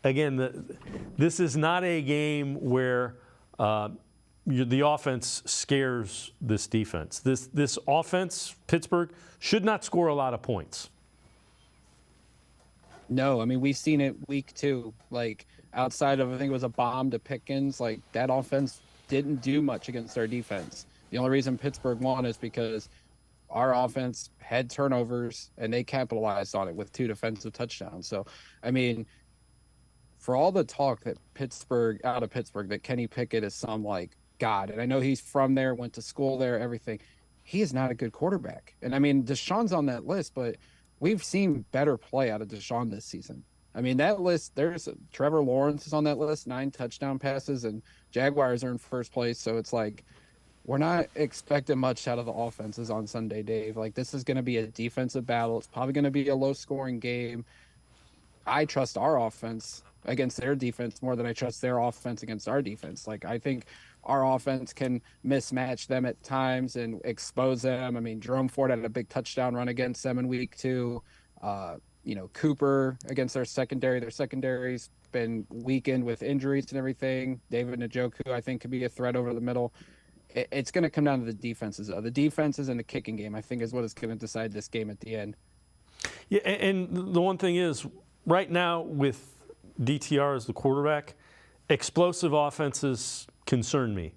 again, this is not a game where the offense scares this defense. This offense, Pittsburgh, should not score a lot of points. No, I mean, we've seen it week 2. Like, outside of, I think it was a bomb to Pickens, like, that offense didn't do much against our defense. The only reason Pittsburgh won is because our offense had turnovers, and they capitalized on it with 2 defensive touchdowns. So, I mean, for all the talk that out of Pittsburgh, that Kenny Pickett is some, like, God, and I know he's from there, went to school there, everything, he is not a good quarterback. And, I mean, Deshaun's on that list, but we've seen better play out of Deshaun this season. I mean, that list, Trevor Lawrence is on that list, 9 touchdown passes, and Jaguars are in first place. So it's like, we're not expecting much out of the offenses on Sunday, Dave. Like, this is going to be a defensive battle. It's probably going to be a low-scoring game. I trust our offense against their defense more than I trust their offense against our defense. Like, I think our offense can mismatch them at times and expose them. I mean, Jerome Ford had a big touchdown run against them in week 2. Cooper against their secondary. Their secondary's been weakened with injuries and everything. David Njoku, I think, could be a threat over the middle. It's going to come down to the defenses, though. The defenses and the kicking game, I think, is what is going to decide this game at the end. Yeah, and the one thing is, right now with DTR as the quarterback, explosive offenses concern me.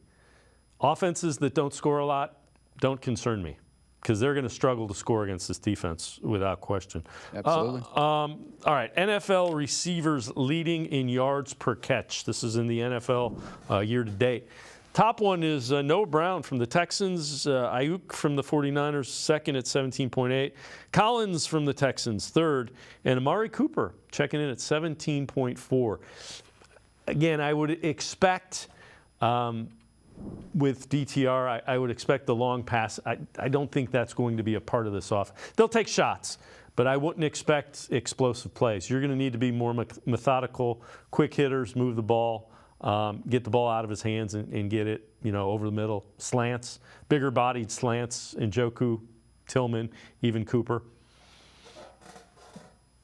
Offenses that don't score a lot don't concern me because they're going to struggle to score against this defense without question. Absolutely. All right, NFL receivers leading in yards per catch. This is in the NFL year to date. Top one is Noah Brown from the Texans, Ayuk from the 49ers, second at 17.8. Collins from the Texans, third, and Amari Cooper checking in at 17.4. Again, I would expect with DTR, I would expect the long pass. I don't think that's going to be a part of this offense. They'll take shots, but I wouldn't expect explosive plays. You're going to need to be more methodical, quick hitters, move the ball, get the ball out of his hands and get it, over the middle. Slants, bigger-bodied slants, Njoku, Tillman, even Cooper.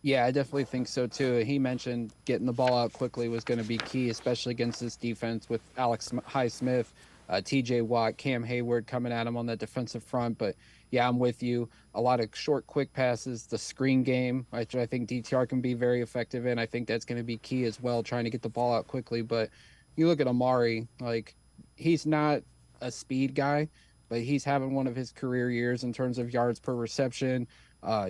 Yeah, I definitely think so, too. He mentioned getting the ball out quickly was going to be key, especially against this defense with Alex Highsmith, TJ Watt, Cam Hayward coming at him on that defensive front. But, yeah, I'm with you. A lot of short, quick passes, the screen game, which I think DTR can be very effective in. I think that's going to be key as well, trying to get the ball out quickly. But you look at Amari, like, he's not a speed guy, but he's having one of his career years in terms of yards per reception.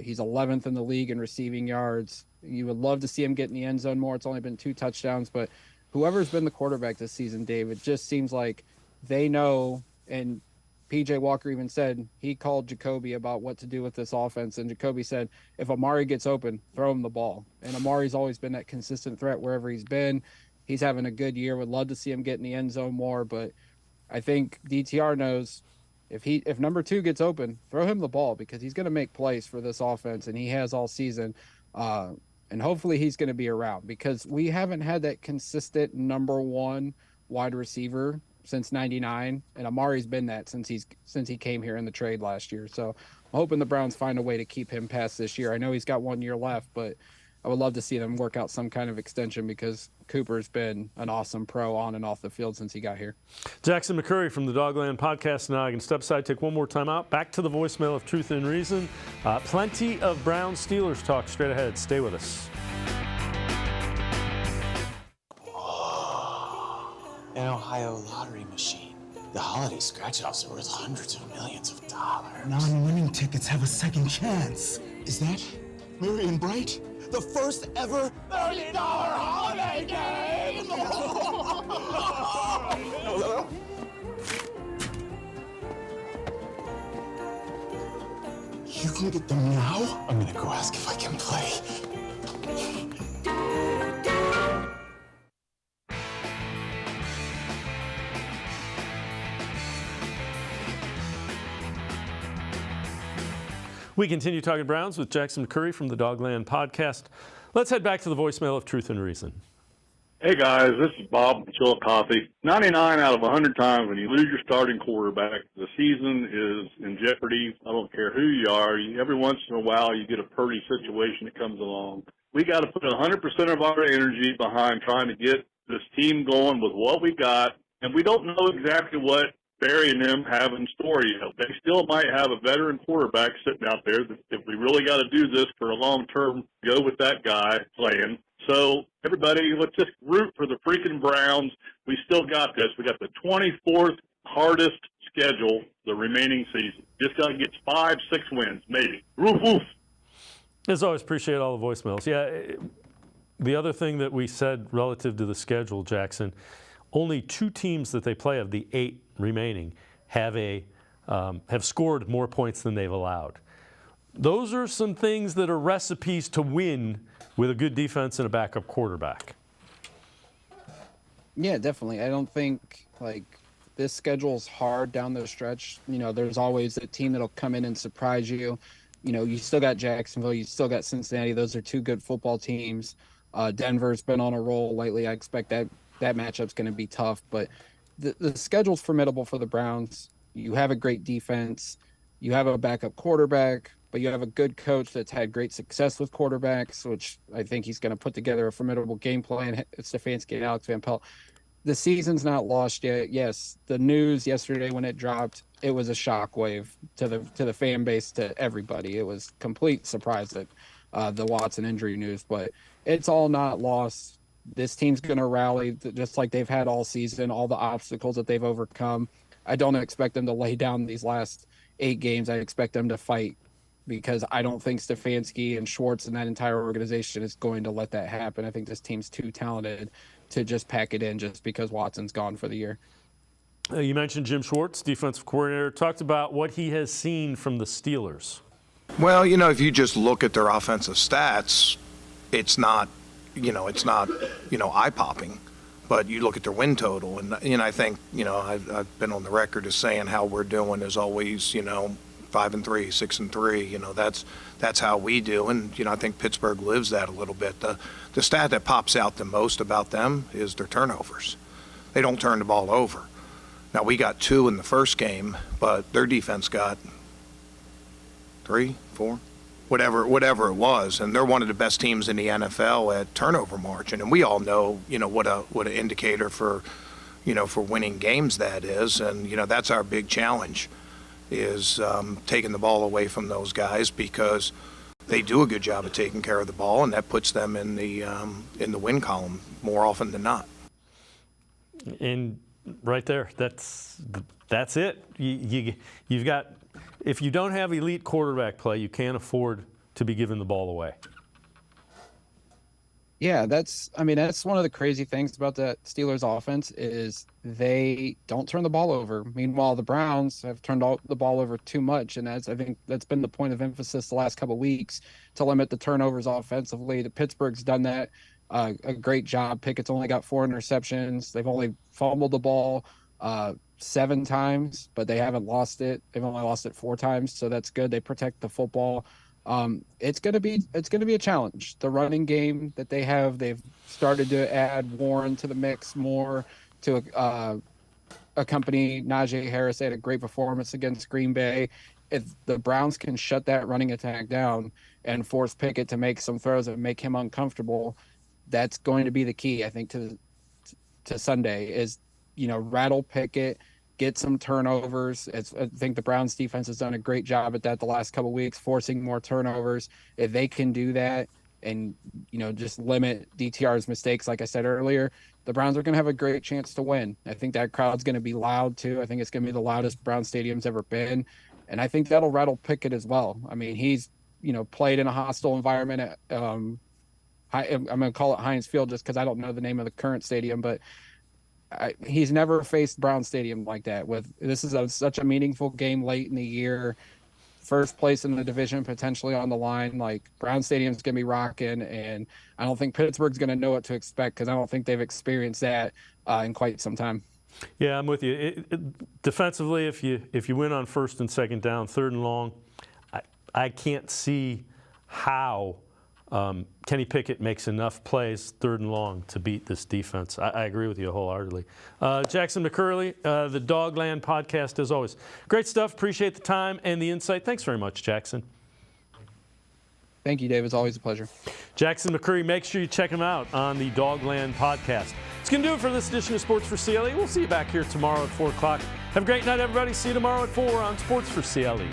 He's 11th in the league in receiving yards. You would love to see him get in the end zone more. It's only been 2 touchdowns, but whoever's been the quarterback this season, Dave, it just seems like they know. And PJ Walker even said he called Jacoby about what to do with this offense. And Jacoby said, if Amari gets open, throw him the ball. And Amari's always been that consistent threat wherever he's been. He's having a good year. Would love to see him get in the end zone more, but I think DTR knows if number 2 gets open, throw him the ball because he's going to make plays for this offense, and he has all season. And hopefully he's going to be around because we haven't had that consistent number 1 wide receiver since '99, and Amari's been that since he came here in the trade last year. So I'm hoping the Browns find a way to keep him past this year. I know he's got 1 year left, but I would love to see them work out some kind of extension because Cooper's been an awesome pro on and off the field since he got here. Jackson McCurry from the Dawgland podcast. Now I can step aside, take one more time out. Back to the voicemail of Truth and Reason. Plenty of Browns Steelers talk straight ahead. Stay with us. An Ohio lottery machine. The holiday scratch-offs are worth hundreds of millions of dollars. Non-winning tickets have a second chance. Is that Marion Bright? The first ever $30 holiday game! You can get them now? I'm gonna go ask if I can play. We continue talking Browns with Jackson McCurry from the Dawgland podcast. Let's head back to the voicemail of Truth and Reason. Hey guys, this is Bob from Chillicothe. 99 out of 100 times when you lose your starting quarterback, the season is in jeopardy. I don't care who you are. Every once in a while you get a Purdy situation that comes along. We got to put 100% of our energy behind trying to get this team going with what we got, and we don't know exactly what Barry and them have in store yet. They still might have a veteran quarterback sitting out there. If we really got to do this for a long term, go with that guy playing. So everybody, let's just root for the freaking Browns. We still got this. We got the 24th hardest schedule the remaining season. Just got to get 5-6 wins, maybe. Woof, woof. As always, appreciate all the voicemails. Yeah, the other thing that we said relative to the schedule, Jackson, only 2 teams that they play of the 8 remaining have scored more points than they've allowed. Those are some things that are recipes to win with a good defense and a backup quarterback. Yeah, definitely. I don't think this schedule's hard down the stretch. There's always a team that'll come in and surprise you. You still got Jacksonville, you still got Cincinnati. Those are 2 good football teams. Denver's been on a roll lately. I expect that matchup's going to be tough, but the schedule's formidable for the Browns. You have a great defense. You have a backup quarterback, but you have a good coach that's had great success with quarterbacks, which I think he's going to put together a formidable game plan. Stefanski and Alex Van Pelt. The season's not lost yet. Yes, the news yesterday when it dropped, it was a shockwave to the fan base, to everybody. It was complete surprise that the Watson injury news, but it's all not lost. This team's going to rally just like they've had all season, all the obstacles that they've overcome. I don't expect them to lay down these last 8 games. I expect them to fight, because I don't think Stefanski and Schwartz and that entire organization is going to let that happen. I think this team's too talented to just pack it in just because Watson's gone for the year. You mentioned Jim Schwartz, defensive coordinator, talked about what he has seen from the Steelers. Well, if you just look at their offensive stats, it's not eye-popping, but you look at their win total, and I think, I've been on the record as saying how we're doing is always, 5-3, 6-3, that's how we do, and, I think Pittsburgh lives that a little bit. The stat that pops out the most about them is their turnovers. They don't turn the ball over. Now, we got 2 in the first game, but their defense got 3, 4, whatever it was, and they're one of the best teams in the NFL at turnover margin, and we all know, what an indicator for winning games that is, and that's our big challenge, is taking the ball away from those guys, because they do a good job of taking care of the ball, and that puts them in the win column more often than not. And right there, that's it. You've got. If you don't have elite quarterback play, you can't afford to be giving the ball away. Yeah, that's one of the crazy things about the Steelers offense is they don't turn the ball over. Meanwhile, the Browns have turned the ball over too much, and I think that's been the point of emphasis the last couple of weeks, to limit the turnovers offensively. The Pittsburgh's done that a great job. Pickett's only got 4 interceptions. They've only fumbled the ball 7 times, but they haven't lost it. They've only lost it 4 times, so that's good. They protect the football. It's gonna be a challenge. The running game that they have, they've started to add Warren to the mix more to accompany Najee Harris. They had a great performance against Green Bay. If the Browns can shut that running attack down and force Pickett to make some throws and make him uncomfortable, that's going to be the key, I think, to Sunday, is rattle Pickett, get some turnovers. I think the Browns defense has done a great job at that the last couple of weeks, forcing more turnovers. If they can do that and, just limit DTR's mistakes, like I said earlier, the Browns are going to have a great chance to win. I think that crowd's going to be loud too. I think it's going to be the loudest Brown Stadium's ever been. And I think that'll rattle Pickett as well. I mean, he's, played in a hostile environment at, I'm going to call it Heinz Field just because I don't know the name of the current stadium, but he's never faced Brown Stadium like that. This is such a meaningful game late in the year. First place in the division potentially on the line. Like, Brown Stadium's going to be rocking, and I don't think Pittsburgh's going to know what to expect because I don't think they've experienced that in quite some time. Yeah, I'm with you. Defensively, if you win on first and second down, third and long, I can't see how Kenny Pickett makes enough plays third and long to beat this defense. I agree with you wholeheartedly. Jackson McCurry, the Dawgland podcast, as always. Great stuff. Appreciate the time and the insight. Thanks very much, Jackson. Thank you, Dave. It's always a pleasure. Jackson McCurry, make sure you check him out on the Dawgland podcast. It's going to do it for this edition of Sports for CLE. We'll see you back here tomorrow at 4 o'clock. Have a great night, everybody. See you tomorrow at 4 on Sports for CLE.